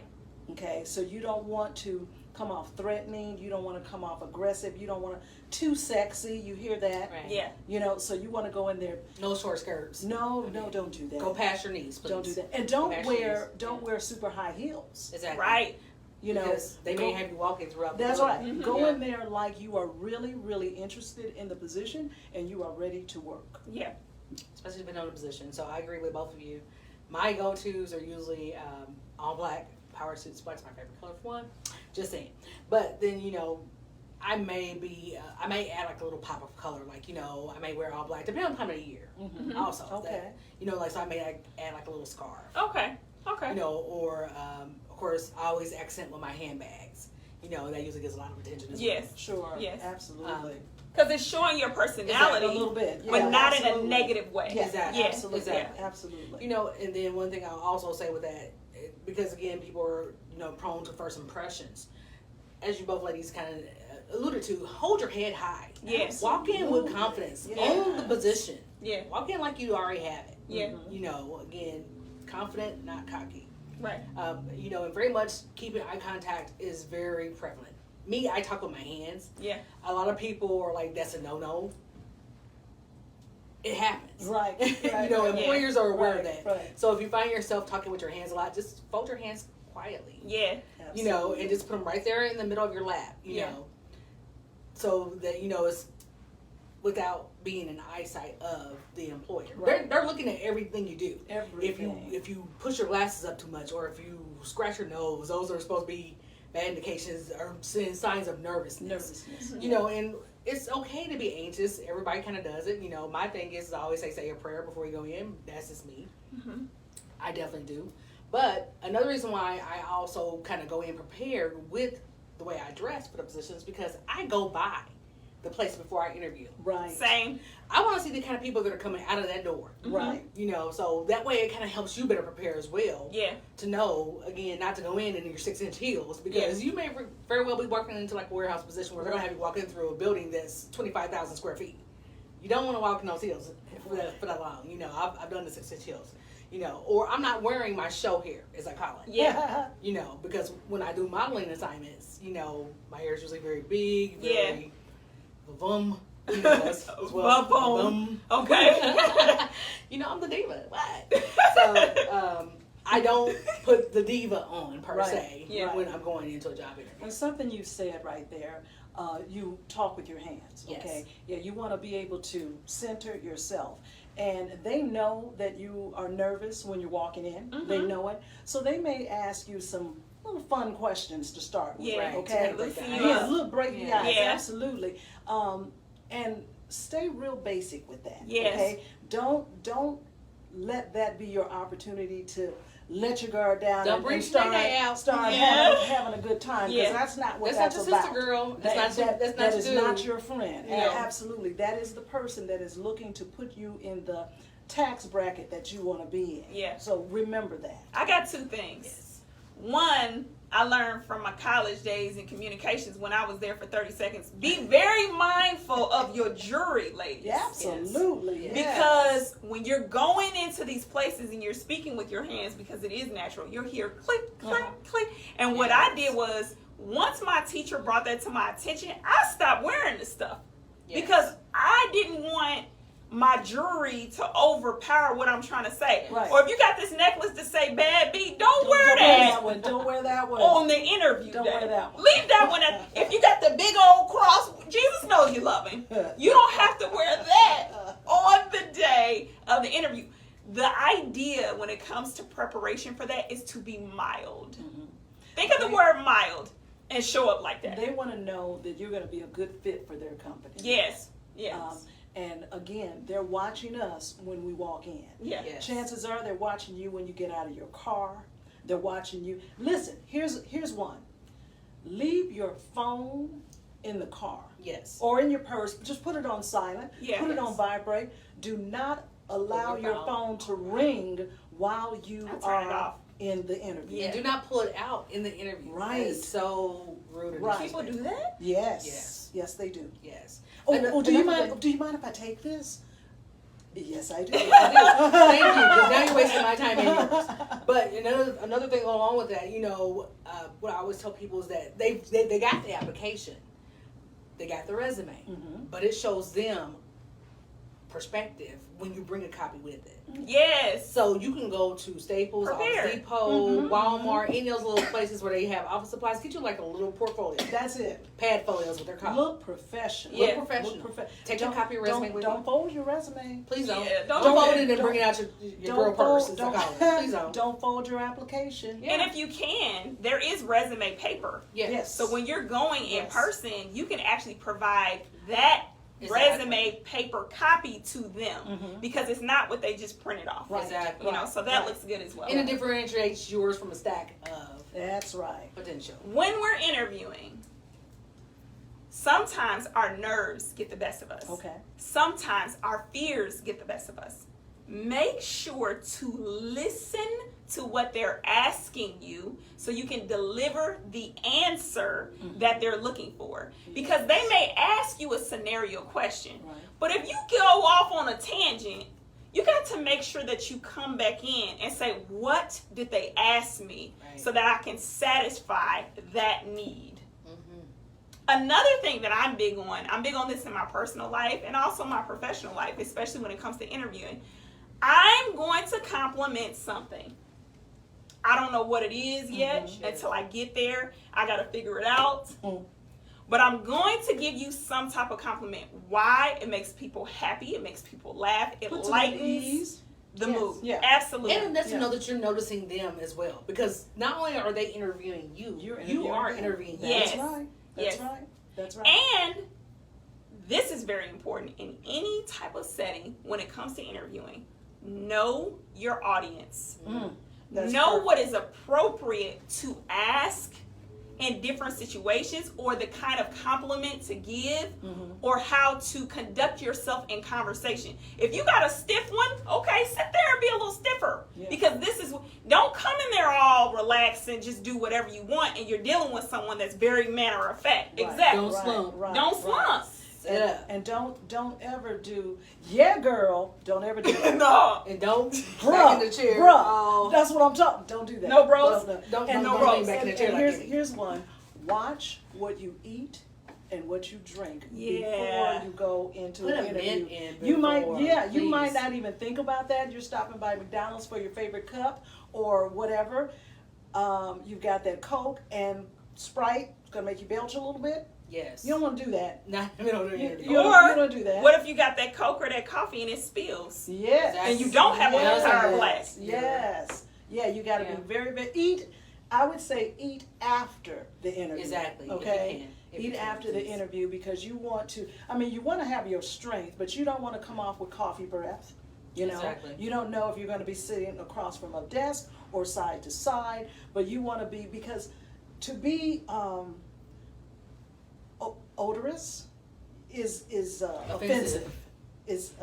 B: Okay, so you don't want to come off threatening. You don't want to come off aggressive. You don't want to too sexy. You hear that?
C: Right.
A: Yeah.
B: So you want to go in there.
C: No short skirts.
B: No, don't do that.
C: Go past your knees, please.
B: Don't do that, and
C: Go past your knees.
B: wear super high heels.
C: Exactly.
A: Right.
C: Because they may have you walking throughout the
B: That's
C: building.
B: right. Go in there like you are really, really interested in the position and you are ready to work.
A: Yeah.
C: Especially depending on the position. So I agree with both of you. My go-tos are usually all black power suits. Black's my favorite color for one. Just saying. But then, I may add like a little pop of color. Like, I may wear all black, depending on the time of the year. Also.
B: Okay.
C: So I may add like a little scarf.
A: Okay.
C: Or of course, I always accent with my handbags. That usually gets a lot of attention as well.
A: Yes.
B: Sure.
A: Yes.
B: Absolutely.
A: Because it's showing your personality,
B: A little bit.
A: but
B: Yeah,
A: not in a
B: absolutely.
A: negative way.
B: Yeah,
C: Exactly.
A: Yeah.
B: Absolutely.
C: Exactly.
B: Absolutely.
C: And then one thing I'll also say with that, because again, people are, prone to first impressions. As you both ladies kind of alluded to, hold your head high.
A: Yes.
C: Walk in with confidence.
B: Yes.
C: Own the position.
A: Yeah.
C: Walk in like you already have it.
A: Yeah.
C: Again, confident, not cocky.
A: Right.
C: You know, and very much keeping eye contact is very prevalent. Me, I talk with my hands.
A: Yeah.
C: A lot of people are like, that's a no-no. It happens.
B: Right.
C: You know, employers are aware of that.
B: Right.
C: So if you find yourself talking with your hands a lot, just fold your hands quietly.
A: Yeah.
C: You know, and just put them right there in the middle of your lap, you know. So that, you know, it's without being in eyesight of the employer.
B: Right.
C: They're looking at everything you do.
B: Everything.
C: If you push your glasses up too much, or if you scratch your nose, those are supposed to be bad indications or signs of nervousness. You know, and it's okay to be anxious. Everybody kind of does it. You know, my thing is I always say a prayer before you go in. That's just me.
A: Mm-hmm.
C: I definitely do. But another reason why I also kind of go in prepared with the way I dress for the position is because I go by the place before I interview.
B: Right.
A: Same.
C: I want to see the kind of people that are coming out of that door.
B: Right.
C: You know, so that way it kind of helps you better prepare as well.
A: Yeah.
C: To know, again, not to go in your 6-inch heels, because you may very well be walking into like a warehouse position where they're going to have you walk in through a building that's 25,000 square feet. You don't want to walk in those heels for that long. You know, I've done the 6-inch heels. You know, or I'm not wearing my show hair, as I call it.
A: Yeah.
C: You know, because when I do modeling assignments, you know, my hair is usually very big, very vum. You know, as well.
A: Vum. Okay.
C: You know, I'm the diva. What? So, I don't put the diva on per se when I'm going into a job interview.
B: And something you said right there, you talk with your hands, okay? Yeah, you want to be able to center yourself. And they know that you are nervous when you're walking in. Mm-hmm. They know it. So they may ask you some little fun questions to start with, okay?
A: Yeah,
B: look, break the ice,
A: Yeah.
B: absolutely. And stay real basic with that,
A: Yes.
B: okay? Don't let that be your opportunity to let your guard down and start having a good time, because that's not what that's
C: not
B: about.
C: Sister girl.
B: That is
C: dude.
B: not your friend.
C: Yeah.
B: Absolutely, that is the person that is looking to put you in the tax bracket that you want to be in.
A: Yeah.
B: So remember that.
A: I got two things.
C: Yes.
A: One, I learned from my college days in communications when I was there for 30 seconds. Be very mindful of your jury, ladies.
B: Absolutely. Yes.
A: Because when you're going into these places and you're speaking with your hands, because it is natural, you'll hear click, click, click. And what I did was, once my teacher brought that to my attention, I stopped wearing this stuff. Because I didn't want my jury to overpower what I'm trying to say.
B: Right.
A: Or if you got this necklace to say bad B, don't wear
B: Wear
A: that.
B: that one. Don't wear that one.
A: On the interview
B: Don't
A: day.
B: wear that one.
A: Leave that one at, if you got the big old cross, Jesus knows you love him. You don't have to wear that on the day of the interview. The idea when it comes to preparation for that is to be mild. Mm-hmm. Think of the word mild and show up like that.
B: They want to know that you're going to be a good fit for their company.
A: Yes. Yes.
B: And again, they're watching us when we walk in.
A: Yeah.
C: Yes.
B: Chances are they're watching you when you get out of your car. They're watching you. Listen, here's one. Leave your phone in the car.
C: Yes.
B: Or in your purse. Just put it on silent.
A: Yeah.
B: Put it on vibrate. Do not allow your phone to ring while you are in the interview.
C: Yeah. Do not pull it out in the interview.
B: Right.
C: That is so rude.
B: Right.
A: People do that?
B: Yes. Yes, they do.
C: Yes.
B: Do you mind if I take this? Yes, I do.
C: I do. Thank you. Because now you're wasting my time and yours. But another thing along with that, you know, what I always tell people is that they got the application, they got the resume, but it shows them perspective when you bring a copy with it.
A: Yes.
C: So you can go to Staples, Office Depot, Walmart, any of those little places where they have office supplies. Get you like a little portfolio.
B: That's it.
C: Padfolios, what they're called.
B: Look professional.
A: Yeah.
C: Look professional. Take a copy of your resume with you.
B: Don't fold your resume.
C: Please don't.
A: Yeah,
C: don't fold it and bring it out your girl purse. Please don't.
B: Don't fold your application.
A: And if you can, there is resume paper.
C: Yes.
A: So when you're going in person, you can actually provide that resume paper copy to them because it's not what they just printed off.
B: Right.
C: Exactly.
A: You know, so that looks good as well.
C: And it differentiates yours from a stack of
B: That's right.
C: potential.
A: When we're interviewing, sometimes our nerves get the best of us.
B: Okay.
A: Sometimes our fears get the best of us. Make sure to listen to what they're asking you so you can deliver the answer that they're looking for. Because they may ask you a scenario question, but if you go off on a tangent, you got to make sure that you come back in and say, what did they ask me, so that I can satisfy that need. Another thing that I'm big on this in my personal life and also my professional life, especially when it comes to interviewing. I'm going to compliment something. I don't know what it is yet until I get there. I got to figure it out. But I'm going to give you some type of compliment. Why? It makes people happy. It makes people laugh. It lightens the mood. Yeah. Absolutely.
C: And that's to know that you're noticing them as well. Because not only are they interviewing you, you are interviewing them.
A: Yes.
B: That's right. That's right. That's right.
A: And this is very important in any type of setting when it comes to interviewing. Know your audience. Know what is appropriate to ask in different situations, or the kind of compliment to give, or how to conduct yourself in conversation. If you got a stiff one, okay, sit there and be a little stiffer. Because don't come in there all relaxed and just do whatever you want, and you're dealing with someone that's very matter of fact. Exactly.
C: Don't slump.
A: Don't slump.
B: And don't ever do, yeah, girl. Don't ever do that.
A: No.
C: And don't
B: Bruh,
C: back in the chair.
B: Bruh, that's what I'm talking. Don't do that.
A: No bros.
C: Don't
B: bros.
C: back in the chair.
B: Here's one. Watch what you eat and what you drink before you go into an interview. You might not even think about that. You're stopping by McDonald's for your favorite cup or whatever. You've got that Coke and Sprite. It's gonna make you belch a little bit.
C: Yes.
B: You don't want to do that.
C: Not in the middle of the interview.
B: You don't do that.
A: What if you got that Coke or that coffee and it spills?
B: Yes.
A: And you don't have an entire glass.
B: Yes. Yeah, you got to be very, very, I would say eat after the interview.
C: Exactly.
B: Okay? Eat after the interview, because you want to have your strength, but you don't want to come off with coffee breath. You know, you don't know if you're going to be sitting across from a desk or side to side, but you want to be, because to be odorous is offensive.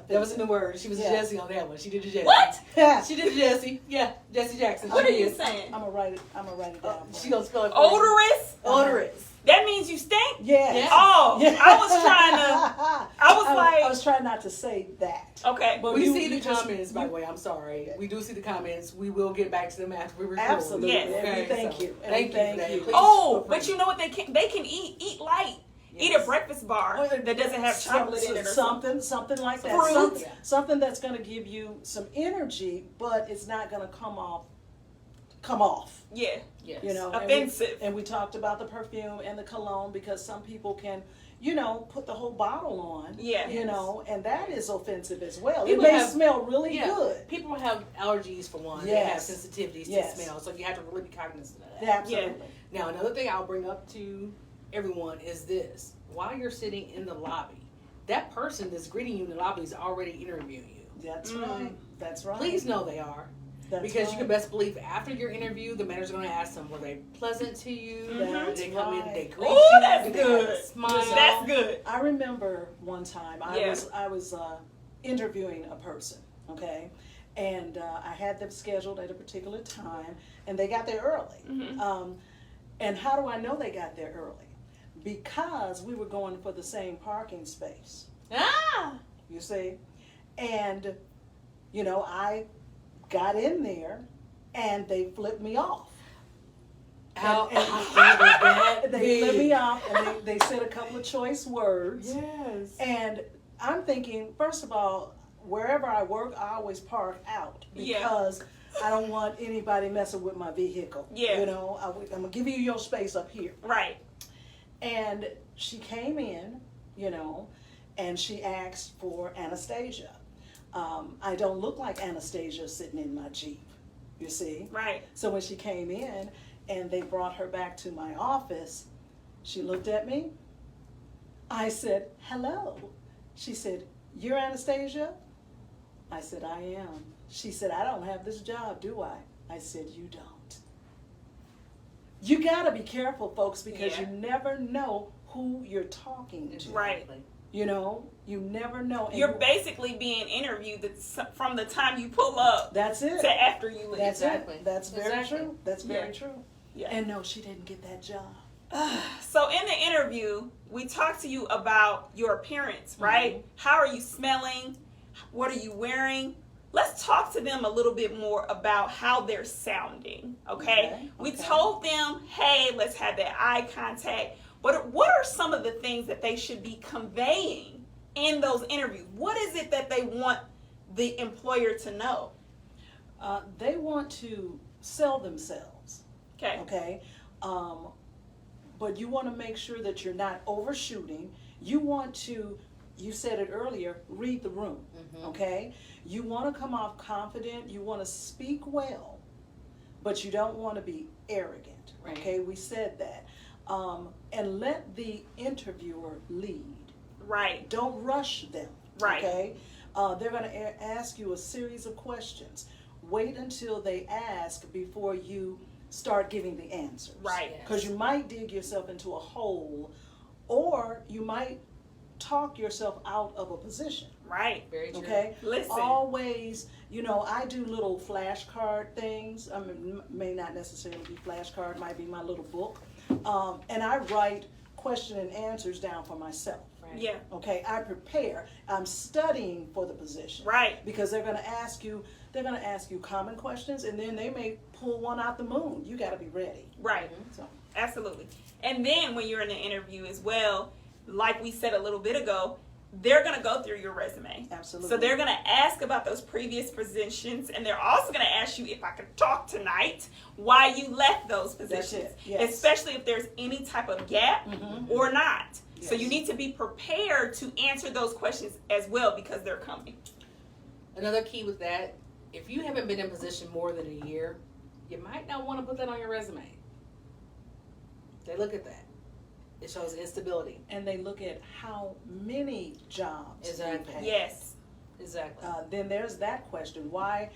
C: That was in the word. She was a Jessie on that one. She did a Jessie.
A: What?
C: She did a Jessie. Yeah, Jessie Jackson.
A: What are you saying?
B: I'm gonna write it down.
C: She gonna spell it.
A: Odorous?
C: Odorous.
A: That means you stink?
B: Yes.
A: Oh,
B: yes.
A: I was
B: trying not to say that.
A: Okay.
C: But we see the comments, by the way. I'm sorry. We do see the comments. We will get back to them after we record.
B: Absolutely.
A: Yes.
B: Okay. Thank you.
C: Thank you.
A: Oh, but you know what? They can eat light. Yes. Eat a breakfast bar that doesn't have chocolate in it or
B: something like that. Something that's going to give you some energy, but it's not going to come off.
A: Yeah.
C: Yes.
B: You know,
A: offensive.
B: And we talked about the perfume and the cologne, because some people can, put the whole bottle on.
A: Yeah.
B: And that is offensive as well.
C: People
B: it may smell really good.
C: People have allergies for one. Yes. They have sensitivities to smell, so you have to really be cognizant of that.
B: Absolutely.
C: Yeah. Now, another thing I'll bring up to everyone is this: while you're sitting in the lobby, that person that's greeting you in the lobby is already interviewing you.
B: That's right. That's right.
C: Please know they are. Because you can best believe after your interview, the manager's going to ask them, were they pleasant to you? Did they come in? Did they greet you?
A: That's
C: Did
A: good.
C: They smile?
A: That's good.
B: I remember one time I was interviewing a person, okay, and I had them scheduled at a particular time, and they got there early. And how do I know they got there early? Because we were going for the same parking space. You see, and I got in there, and they flipped me off. They flipped me off, and they said a couple of choice words.
C: Yes.
B: And I'm thinking, first of all, wherever I work, I always park out, because I don't want anybody messing with my vehicle.
A: Yeah.
B: I'm gonna give you your space up here.
A: Right.
B: And she came in, and she asked for Anastasia. I don't look like Anastasia sitting in my Jeep, you see?
A: Right.
B: So when she came in and they brought her back to my office, she looked at me. I said, hello. She said, you're Anastasia? I said, I am. She said, I don't have this job, do I? I said, you don't. You gotta be careful, folks, because you never know who you're talking to.
A: Right.
B: You never know. And
A: you're basically being interviewed from the time you pull up.
B: That's it.
A: To after you leave.
B: That's it. That's very true. That's very true.
A: Yeah.
B: And no, she didn't get that job.
A: So in the interview, we talked to you about your appearance, right? How are you smelling? What are you wearing? let's talk to them a little bit more about how they're sounding, okay? We told them, hey, let's have that eye contact. But what are some of the things that they should be conveying in those interviews? What is it that they want the employer to know?
B: They want to sell themselves.
A: Okay.
B: But you want to make sure that you're not overshooting. You want to, you said it earlier, read the room. Okay? You want to come off confident. You want to speak well, but you don't want to be arrogant.
C: Right.
B: Okay? We said that. And let the interviewer lead.
A: Right.
B: Don't rush them.
A: Right.
B: Okay? They're going to ask you a series of questions. Wait until they ask before you start giving the answers.
A: Right.
B: Because you might dig yourself into a hole, or you might talk yourself out of a position.
A: Right.
C: Very true.
B: Okay?
A: Listen.
B: Always, you know, I do little flashcard things. I mean, may not necessarily be flashcard, might be my little book. And I write question and answers down for myself.
C: Right.
A: Yeah.
B: Okay, I prepare. I'm studying for the position.
A: Right.
B: Because they're going to ask you common questions, and then they may pull one out the moon. You got to be ready.
A: Right.
B: So,
A: Absolutely. And then when you're in the interview as well, like we said a little bit ago, they're going to go through your resume.
B: absolutely.
A: So they're going to ask about those previous positions, and they're also going to ask you, if I could talk tonight, why you left those positions.
B: That's it. Yes.
A: Especially if there's any type of gap or not. So
B: Yes.
A: you need to be prepared to answer those questions as well, because they're coming.
C: Another key with that, if you haven't been in position more than a year, you might not want to put that on your resume. They look at that. It shows instability.
B: And they look at how many jobs
C: Exactly.
B: you've had.
A: Yes.
C: Exactly.
B: Then there's that question. Why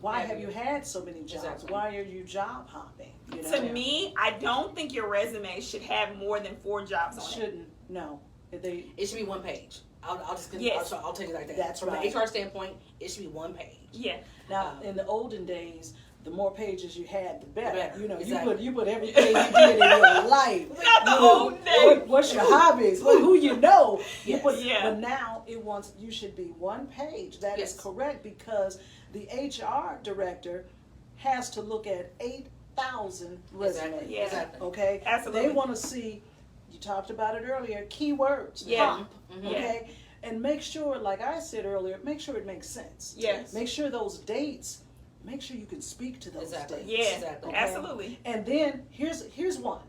B: have you had so many jobs?
C: Exactly.
B: Why are you job hopping? You know?
A: To me, I don't think your resume should have more than 4 jobs on it.
B: Shouldn't. No. They,
C: It should be one page. I'll take it like that.
B: That's
C: From
B: right.
C: an HR standpoint, it should be one page.
A: Yeah.
B: now, in the olden days, the more pages you had, the better.
C: The better.
B: You know,
C: Exactly.
B: you put everything you did in your life.
A: Not the
B: You know,
A: old days.
B: what's your hobbies? Who you know? You
C: Yes.
B: put,
A: Yeah.
B: But now you should be one page. That is
C: Yes.
B: correct, because the HR director has to look at 8,000 resumes.
C: Exactly.
A: Yeah.
C: Exactly.
B: Okay?
A: Absolutely.
B: They want to see, you talked about it earlier, keywords.
A: Yeah.
B: Pop,
C: Mhm.
B: okay? And make sure, like I said earlier, make sure it makes sense.
A: Yes.
B: Make sure those dates, make sure you can speak to those
C: Exactly.
B: dates.
A: Yeah.
C: Exactly.
B: Okay.
A: Absolutely.
B: And then here's one.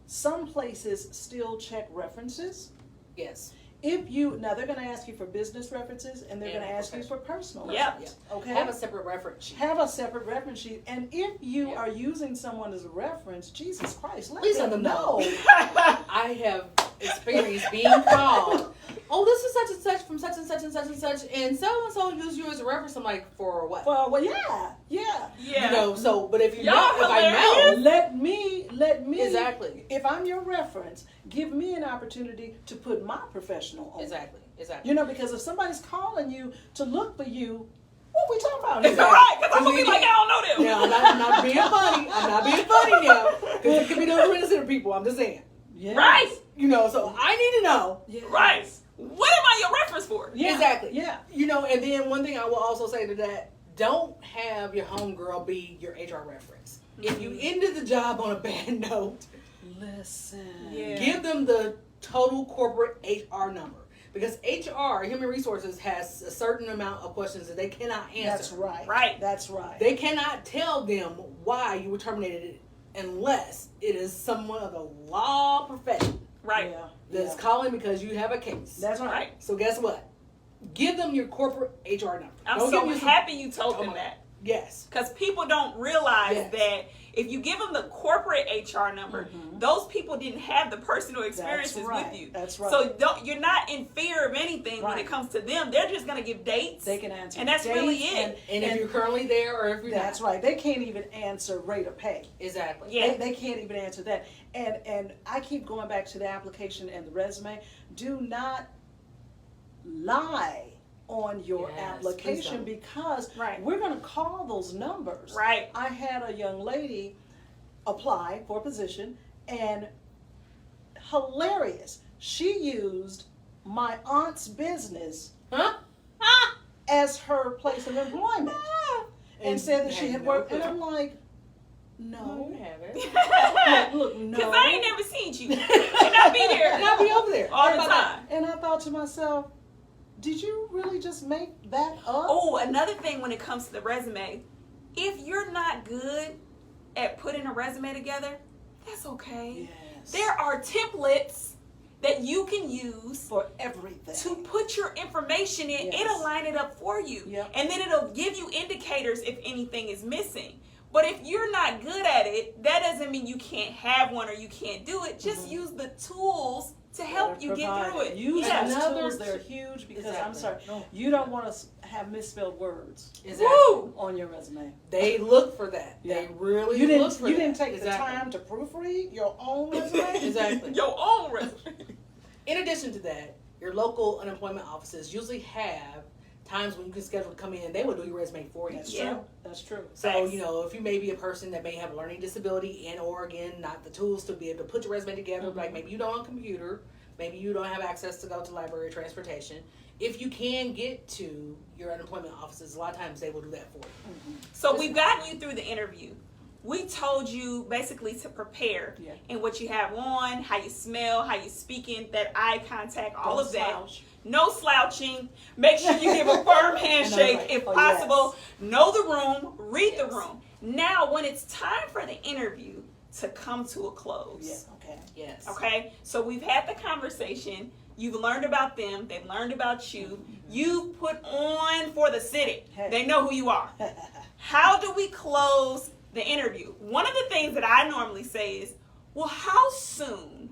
B: Some places still check references.
C: Yes.
B: Now they're going to ask you for business references, and they're
C: And
B: going to ask you for personal
A: Yep.
B: references. Okay.
C: Have a separate reference sheet.
B: Have a separate reference sheet, and if you
C: Yeah.
B: are using someone as a reference, Jesus Christ, let
C: Please
B: them
C: let them know.
B: know.
C: I have experienced being called, oh, this is such and such from such and such and such and such, and so used you as a reference. I'm like, for what?
B: Well, yeah.
A: Yeah.
C: You know, so, but if you
A: Y'all
C: know, if I
A: hilarious.
C: know,
B: Let me
C: exactly,
B: if I'm your reference, give me an opportunity to put my professional on.
C: exactly.
B: You know, because if somebody's calling you to look for you, what we talking about?
A: It's all right, because I'm going to be like, I don't know them.
C: Yeah, I'm not being funny. I'm not being funny now. Because it could be those innocent people. I'm just saying.
B: Yes.
A: Right.
C: You know, so I need to know.
B: Yes.
A: Right. What am I your reference for?
B: Yeah.
C: Exactly.
B: Yeah.
C: You know, and then one thing I will also say to that, don't have your homegirl be your HR reference. If you ended the job on a bad note,
B: Listen.
A: Yeah.
C: give them the total corporate HR number. Because HR, Human Resources, has a certain amount of questions that they cannot answer.
B: That's right.
A: Right.
B: That's right.
C: They cannot tell them why you were terminated unless it is someone of the law profession
A: Right.
B: Yeah.
C: that's
B: Yeah.
C: calling because you have a case.
B: That's right.
A: Right.
C: So guess what? Give them your corporate HR number.
A: I'm
C: Don't
A: so
C: give me some-
A: happy you told
C: Oh
A: them
C: my-
A: that.
C: Yes.
A: Because people don't realize
C: Yes.
A: that if you give them the corporate HR number, those people didn't have the personal experiences
B: right.
A: with you.
B: That's right.
A: So you're not in fear of anything when
B: Right.
A: it comes to them. They're just going to give dates.
B: They can answer.
A: And that's really
B: dates
A: it.
C: And if you're currently there or if you're
B: That's
C: not.
B: right. They can't even answer rate of pay.
C: Exactly.
A: Yeah.
B: They can't even answer that. And I keep going back to the application and the resume. Do not lie on your
C: Yes, please
B: application,
C: don't.
B: because
A: Right.
B: we're going to call those numbers.
A: Right.
B: I had a young lady apply for a position, and hilarious, she used my aunt's business
C: Huh?
B: as her place of employment and said that she had worked.
C: No
B: and I'm like,
C: No,
B: no.
C: you haven't.
B: Look, no.
A: Because I ain't never seen you. And I'll be there.
C: And I'll be over there
A: all the time.
B: And I thought to myself, did you really just make that up?
A: Oh, another thing when it comes to the resume, if you're not good at putting a resume together, that's okay.
B: Yes.
A: There are templates that you can use
B: For everything.
A: to put your information in.
B: Yes.
A: It'll line it up for you.
B: Yep.
A: And then it'll give you indicators if anything is missing. But if you're not good at it, that doesn't mean you can't have one or you can't do it. Just use the tools to help you get through it.
B: Use
A: Yes.
B: those tools, they're huge because I'm sorry, you don't want to have misspelled words
C: Exactly.
A: Woo!
B: on your resume.
C: They look for that.
B: Yeah.
C: They really
B: You
C: look for
B: didn't. You
C: that.
B: didn't take
C: Exactly.
B: the time to proofread your own resume.
C: Exactly.
A: Your own resume.
C: In addition to that, your local unemployment offices usually have times when you can schedule to come in. They will do your resume for you.
B: That's
A: Yeah.
B: true. That's true.
C: So,
A: Thanks.
C: you know, if you may be a person that may have a learning disability and or again, not the tools to be able to put your resume together, like maybe you don't have a computer, maybe you don't have access to go to library or transportation. If you can get to your unemployment offices, a lot of times they will do that for you.
A: So we've gotten you through the interview. We told you basically to prepare
B: Yeah.
A: and what you have on, how you smell, how you speaking, that eye contact, all
B: Don't
A: of that.
B: slouch.
A: No slouching. Make sure you give a firm handshake
B: right.
A: if
B: Oh,
A: possible. Know the room. Read the
C: Yes.
A: room. Now, when it's time for the interview to come to a close.
B: Yeah. Okay.
C: Yes.
A: Okay? So we've had the conversation. You've learned about them. They've learned about you. You put on for the city.
B: Hey.
A: They know who you are. How do we close the interview? One of the things that I normally say is, well, how soon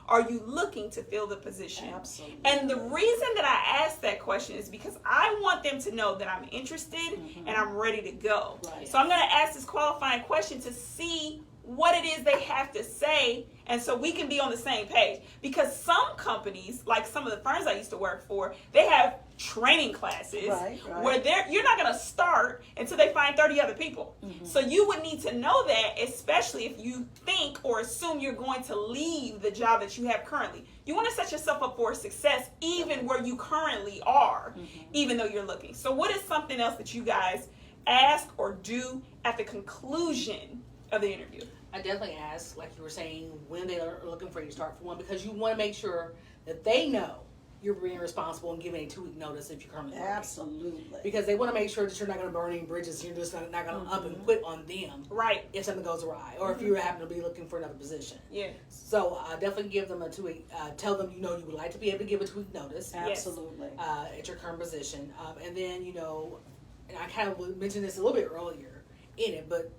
A: are you looking to fill the position?
B: Absolutely.
A: And the reason that I ask that question is because I want them to know that I'm interested and I'm ready to go.
B: Right.
A: So I'm going to ask this qualifying question to see what it is they have to say, and so we can be on the same page. Because some companies, like some of the firms I used to work for, they have training classes
B: Right.
A: where you're not going to start until they find 30 other people. So you would need to know that, especially if you think or assume you're going to leave the job that you have currently. You want to set yourself up for success even where you currently are, even though you're looking. So what is something else that you guys ask or do at the conclusion of the interview?
C: I definitely ask, like you were saying, when they are looking for you to start for one, because you want to make sure that they know you're being responsible and giving a 2-week notice if you're currently working.
B: Absolutely.
C: Because they want to make sure that you're not going to burn any bridges. You're just not going to up and quit on them
A: Right.
C: if something goes awry, or if you happen to be looking for another position.
A: Yeah.
C: So definitely give them a 2-week. Tell them you would like to be able to give a 2-week notice
B: Absolutely.
C: at your current position, and then and I kind of mentioned this a little bit earlier in it, but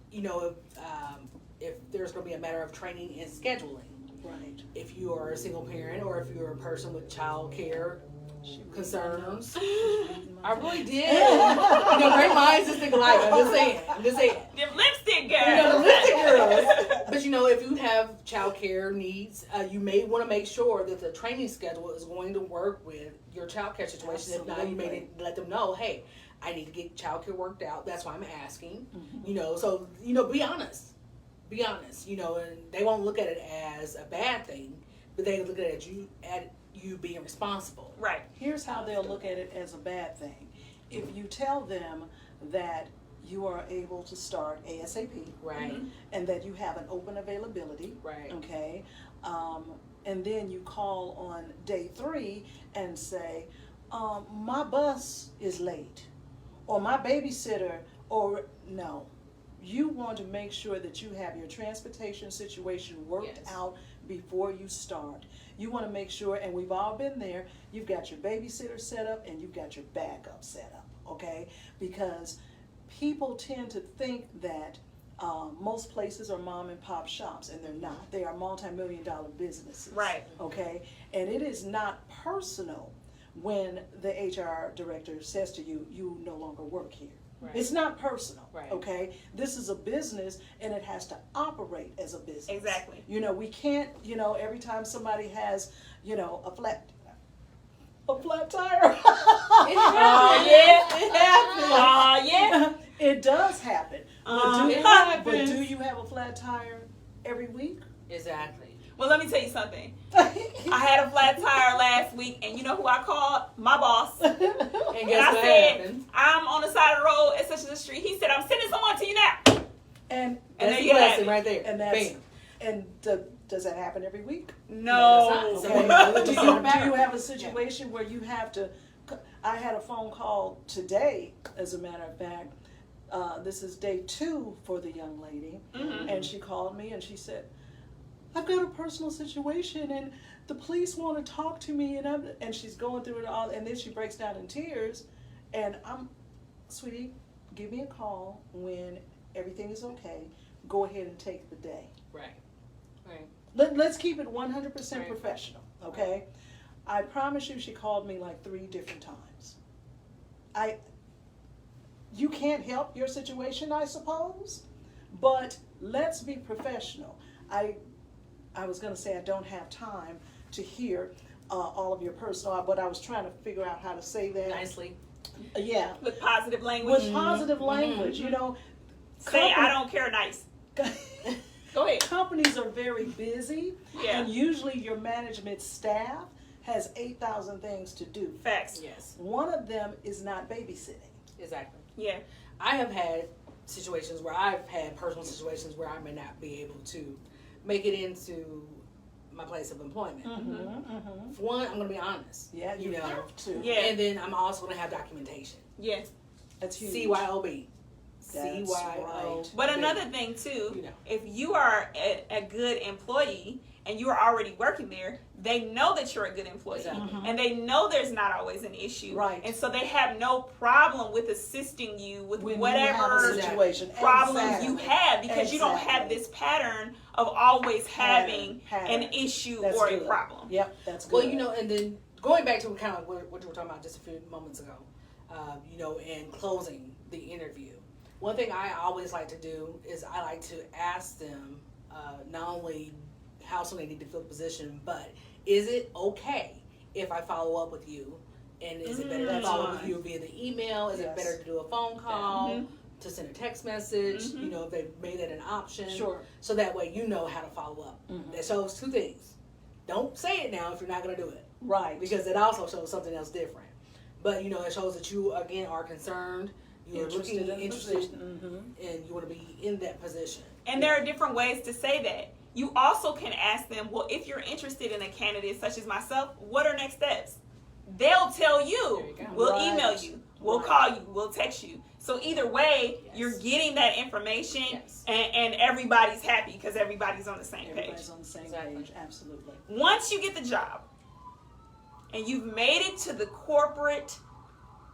C: if there's going to be a matter of training and scheduling.
B: Right.
C: If you are a single parent or if you're a person with child care concerns. I really did. Great minds just think alike. I'm just saying.
A: Them lipstick girls.
C: The lipstick girls. But if you have child care needs, you may want to make sure that the training schedule is going to work with your child care situation.
B: Absolutely.
C: If not, you may let them know, hey, I need to get child care worked out. That's why I'm asking. So be honest. Be honest, and they won't look at it as a bad thing, but they look at you being responsible.
A: Right.
B: Here's how they'll look at it as a bad thing. If you tell them that you are able to start ASAP,
C: Right.
B: and that you have an open availability,
C: Right.
B: okay, and then you call on day 3 and say, my bus is late, or my babysitter, or no. You want to make sure that you have your transportation situation worked out before you start. You want to make sure, and we've all been there, you've got your babysitter set up and you've got your backup set up, okay? Because people tend to think that most places are mom and pop shops, and they're not. They are multi-million-dollar businesses.
A: Right.
B: Okay? And it is not personal when the HR director says to you, you no longer work here.
C: Right.
B: It's not personal,
C: Right.
B: okay? This is a business, and it has to operate as a business.
A: Exactly.
B: We can't, every time somebody has, a flat tire.
A: Oh, yeah.
C: It happens.
A: Oh, yeah.
B: It does happen.
C: It
B: But
C: happens.
B: do you have a flat tire every week?
C: Exactly.
A: Well, let me tell you something. I had a flat tire last week, and you know who I called? My boss.
C: And guess
A: I
C: what
A: said,
C: happened?
A: I'm on the side of the road at such and such street. He said, I'm sending someone to you now.
B: And
C: That's
A: there
C: the
A: you have
C: lesson
A: it.
C: right there.
B: And that's
C: Bam.
B: and does that happen every week?
A: No.
C: that's not.
B: Okay.
C: So
B: do,
C: it's
B: you,
C: not
B: do
C: matter.
B: you have a situation where you have to? I had a phone call today, as a matter of fact. This is day 2 for the young lady, and she called me and she said, I've got a personal situation and the police want to talk to me, and she's going through it all, and then she breaks down in tears, and I'm, sweetie, give me a call when everything is okay. Go ahead and take the day.
C: Right.
B: Let's keep it 100%
C: Right.
B: professional, okay? I promise you she called me like 3 different times. You can't help your situation, I suppose, but let's be professional. I was going to say I don't have time to hear all of your personal, but I was trying to figure out how to say that.
C: Nicely.
A: Yeah. With positive language.
B: With positive language, you know.
A: Say, I don't care nice. Go ahead.
B: Companies are very busy,
A: Yeah.
B: and usually your management staff has 8,000 things to do.
A: Facts.
C: Yes.
B: One of them is not babysitting.
C: Exactly.
A: Yeah.
C: I have had situations where I've had personal situations where I may not be able to make it into my place of employment. For one, I'm going to be honest.
B: Yeah, you
C: know.
B: have to.
A: Yeah.
C: And then I'm also going to have documentation.
A: Yeah.
B: That's huge.
C: CYOB.
B: That's right.
A: But another thing too,
C: You know.
A: if you are a good employee and you are already working there, they know that you're a good employee.
C: Exactly.
A: And they know there's not always an issue.
B: Right.
A: And so they have no problem with assisting you with
B: When
A: whatever
B: you have a situation.
A: problems
B: Exactly.
A: you have, because you don't have
B: Exactly.
A: this pattern of always having
B: Pattern.
A: an issue
B: That's
A: or
B: good.
A: a problem.
B: Yep, that's good.
C: Well, you know, and then going back to kind of what you were talking about just a few moments ago, you know, and closing the interview. One thing I always like to do is I like to ask them not only how soon they need to fill the position, but is it okay if I follow up with you? And is it better to follow up with you via the email? Is it better to do a phone call? To send a text message? You know, if they've made that an option.
B: Sure.
C: So that way you know how to follow up. That shows 2 things. Don't say it now if you're not going to do it.
B: Right.
C: Because it also shows something else different. But, you know, it shows that you, again, are concerned. You're
B: Interested
C: looking
B: in the
C: interested,
B: position.
C: and you want to be in that position.
A: And there are different ways to say that. You also can ask them, well, if you're interested in a candidate such as myself, what are next steps? They'll tell you.
C: There you go.
A: We'll
B: Right.
A: email you. We'll
B: Right.
A: call you. We'll text you. So either way,
C: Yes.
A: you're getting that information,
C: Yes.
A: and everybody's happy because everybody's on the same page.
B: Everybody's on the same
C: Exactly.
B: page. Absolutely.
A: Once you get the job and you've made it to the corporate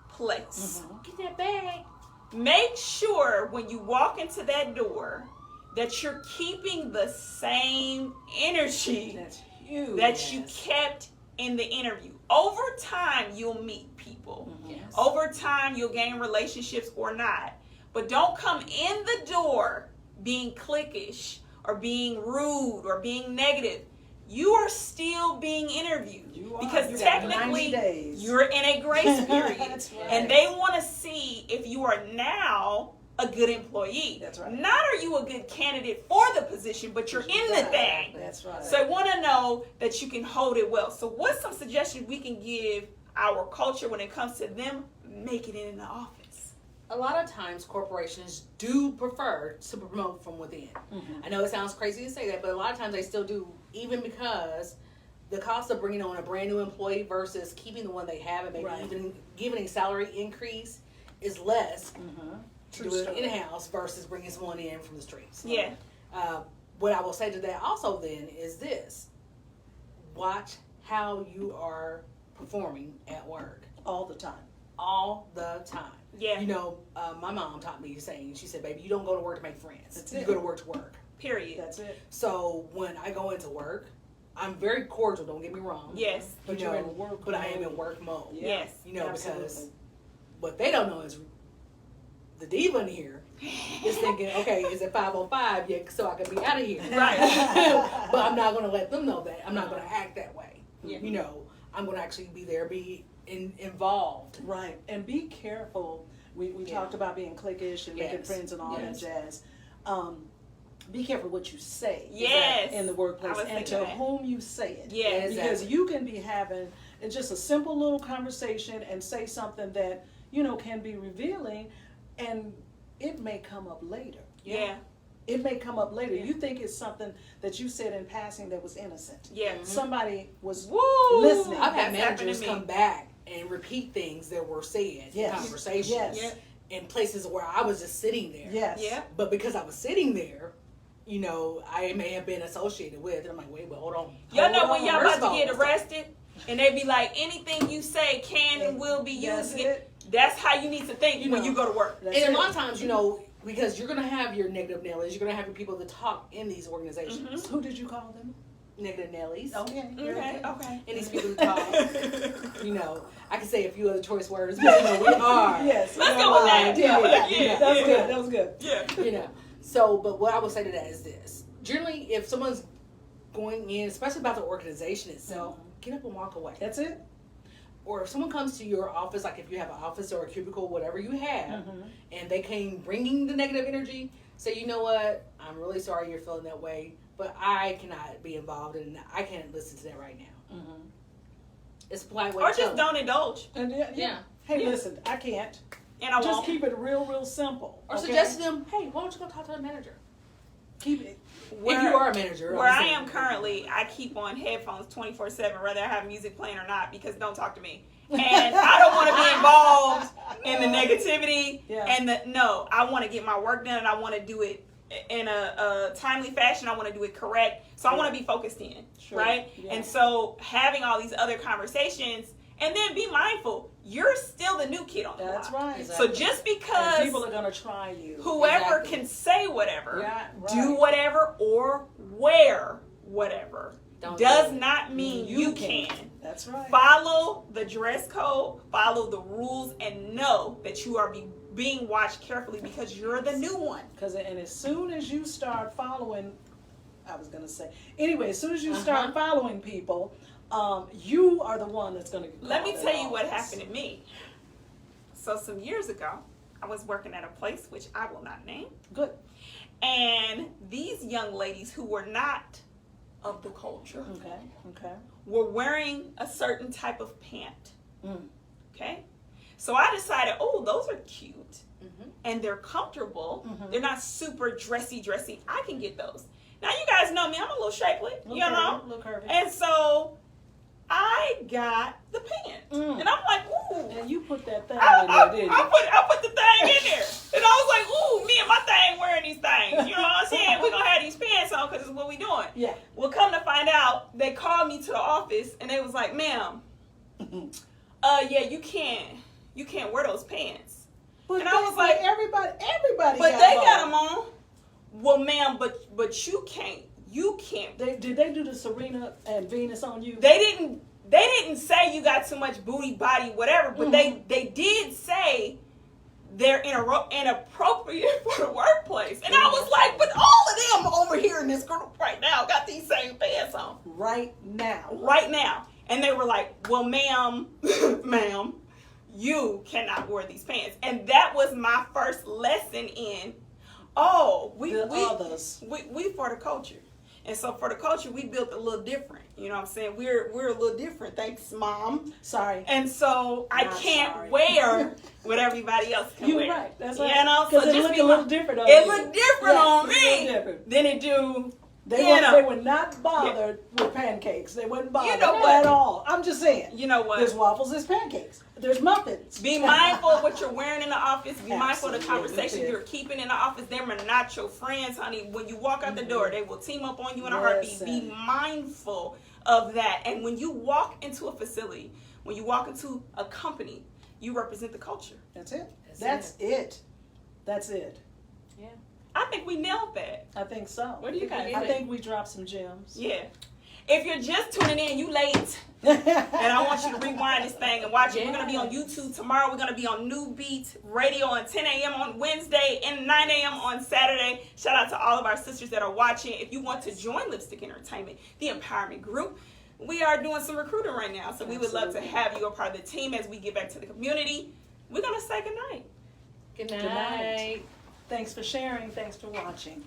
A: place,
C: Get that bag.
A: make sure when you walk into that door that you're keeping the same energy
B: That's huge.
A: that you kept in the interview. Over time, you'll meet people.
C: Yes.
A: Over time, you'll gain relationships or not. But don't come in the door being cliquish or being rude or being negative. You are still being interviewed.
B: You are.
A: Because
B: You got 90
A: technically,
B: days.
A: you're in a grace period.
B: That's right.
A: And they want to see if you are now a good employee.
B: That's right.
A: Not are you a good candidate for the position, but you're in the thing.
B: That's right.
A: So I want to know that you can hold it well. So what's some suggestions we can give our culture when it comes to them making it in the office?
C: A lot of times corporations do prefer to promote from within. I know it sounds crazy to say that, but a lot of times they still do, even because the cost of bringing on a brand new employee versus keeping the one they have and maybe
B: Right.
C: even giving a salary increase is less to
B: True
C: do it
B: story.
C: in-house versus bringing someone in from the streets.
A: Yeah.
C: What I will say to that also then is this: watch how you are performing at work
B: All the time.
C: all the time.
A: Yeah.
C: You know, my mom taught me saying, she said, baby, you don't go to work to make friends.
B: That's
C: you
B: it.
C: go to work to work.
A: Period.
B: That's it.
C: So when I go into work, I'm very cordial, don't get me wrong.
A: Yes.
B: But
C: You
B: you're
C: know,
B: in work
C: but I am
B: mode.
C: in work mode.
B: Yeah.
A: Yes.
C: You know,
B: Absolutely.
C: because what they don't know is the diva in here is thinking, okay, is it 5:05 yet so I can be out of here?
A: Right.
C: But I'm not going to let them know that. I'm not going to act that way.
A: Yeah.
C: You know, I'm going to actually be there, be involved.
B: Right. And be careful. We
C: Yeah.
B: talked about being cliquish and making
C: Yes.
B: friends and all
C: Yes.
B: that jazz. be careful what you say.
A: Yes.
B: In the workplace,
A: I was
B: and
A: thinking
B: to
A: that.
B: whom you say it.
A: Yes.
B: Because you can be having just a simple little conversation and say something that, you know, can be revealing, and it may come up later.
A: Yeah.
B: It may come up later.
A: Yeah.
B: You think it's something that you said in passing that was innocent.
A: Yeah.
B: Somebody was
A: Woo!
B: listening.
C: I've had
A: That's happened
C: managers
A: to me.
C: come back and repeat things that were said in
B: Yes.
C: conversations
B: Yes.
C: in places where I was just sitting there.
B: Yes.
A: Yeah.
C: But because I was sitting there, you know, I may have been associated with, and I'm like, wait, but hold on.
A: Y'all know
C: Hold
A: when
C: on.
A: y'all
C: First
A: about
C: of
A: to get
C: all,
A: arrested, and they be like, anything you say can and will be
B: That's
A: used.
B: it.
A: That's how you need to think
C: You
A: when
C: know.
A: you go to work.
B: That's
C: And a
B: it.
C: lot of times, you know, because you're going to have your negative Nellies, you're going to have your people that talk in these organizations.
B: Who did you call them?
C: Negative Nellies.
B: Okay. very
A: Okay.
B: good.
A: Okay.
C: And these people that talk, you know, I can say a few other choice words, but you know, we are.
B: Yes.
A: Let's
B: you
A: go
B: know,
A: with that.
B: Yeah. That was
A: Yeah.
B: good. That was good.
A: Yeah.
C: You know. So, but what I would say to that is this. Generally, if someone's going in, especially about the organization itself, get up and walk away.
B: That's it.
C: Or if someone comes to your office, like if you have an office or a cubicle, whatever you have, and they came bringing the negative energy, say, you know what, I'm really sorry you're feeling that way, but I cannot be involved and I can't listen to that right now. It's a polite way
A: Or
C: to tell
A: just
C: them.
A: don't indulge.
B: And
C: Yeah.
B: Hey,
A: Yeah.
B: listen, I can't.
A: And I
B: Just
A: won't.
B: keep it real simple.
C: Or
B: okay?
C: suggest to them, hey, why don't you go talk to the manager?
B: Keep it.
A: Where-
C: if you are a manager.
A: Where I
C: obviously.
A: am currently, I keep on headphones 24/7, whether I have music playing or not, because don't talk to me. And I don't want to be involved in the negativity.
B: Yeah.
A: And no, I want to get my work done, and I want to do it in a timely fashion. I want to do it correct. So I want to be focused in,
B: Sure.
A: right?
B: Yeah.
A: And so having all these other conversations, and then be mindful, you're still the new kid on the
B: That's
A: block.
B: right.
C: Exactly.
A: So just
B: And
A: because
B: people are gonna try you.
A: whoever
C: Exactly.
A: can say whatever,
B: Yeah, right.
A: do whatever, or wear whatever,
C: Don't
A: does
C: do it.
A: not mean you can.
B: That's right.
A: Follow the dress code, follow the rules, and know that you are being watched carefully because you're the new one.
B: And as soon as you start following, I was gonna say. Anyway, as soon as you start following people, you are the one that's gonna.
A: Let me tell you what happened to me. So some years ago, I was working at a place which I will not name.
B: Good.
A: And these young ladies who were not of the culture
B: Okay.
A: were wearing a certain type of pant.
B: Mm.
A: Okay? So I decided, oh, those are cute. And they're comfortable. They're not super dressy. I can get those. Now, you guys know me. I'm a little shapely, you know?
B: Look curvy.
A: And so I got the pants. And I'm like, ooh.
B: And you put that thing
A: I
B: in there, didn't you?
A: put the thing in there. And I was like, ooh, me and my thing wearing these things. You know what I'm saying? We're going to have these pants on because it's what we doing.
B: Yeah.
A: Well, come to find out, they called me to the office and they was like, ma'am, yeah, you can't wear those pants.
B: But
A: And I was like,
B: everybody
A: but they got them on. Well, ma'am, but you can't. You can't.
B: Did they do the Serena and Venus on you?
A: They didn't say you got too much booty, body, whatever. But they did say they're inappropriate for the workplace. And I was like, but all of them over here in this group right now got these same pants on.
B: Right now.
A: Right now. And they were like, well, ma'am, you cannot wear these pants. And that was my first lesson in, we for the culture. And so for the culture, we built a little different. You know what I'm saying? We're a little different. Thanks, Mom.
B: Sorry.
A: And so I
B: Not
A: can't
B: sorry.
A: wear what everybody else can
B: You're
A: wear.
B: right. That's right.
A: You know?
B: Because
A: So
B: it
A: just
B: looked
A: be
B: a little different on
A: It
B: you.
A: looked different
B: Yeah,
A: on
B: it looked
A: me
B: different.
A: than it do.
B: They were not bothered with pancakes. They weren't bothered
A: know what?
B: at all. I'm just saying.
A: You know what?
B: There's waffles, there's pancakes, there's muffins.
A: Be mindful of what you're wearing in the office. Be mindful of the
B: Absolutely.
A: conversation you're keeping in the office. Them are not your friends, honey. When you walk out the door, they will team up on you in a heartbeat. Be
B: Listen.
A: mindful of that. And when you walk into a facility, when you walk into a company, you represent the culture.
B: That's it. That's it. That's it.
C: Yeah.
A: I think we nailed that.
B: I think so.
A: What do you guys
B: I
A: think?
B: think we dropped some gems.
A: Yeah. If you're just tuning in, you late. And I want you to rewind this thing and watch it. We're going to be on YouTube tomorrow. We're going to be on New Beat Radio on 10 a.m. on Wednesday and 9 a.m. on Saturday. Shout out to all of our sisters that are watching. If you want to join Lipstick Entertainment, the empowerment group, we are doing some recruiting right now. So we would love to have you a part of the team as we get back to the community. We're going to say goodnight.
C: Good
B: Good night. Thanks for sharing. Thanks for watching.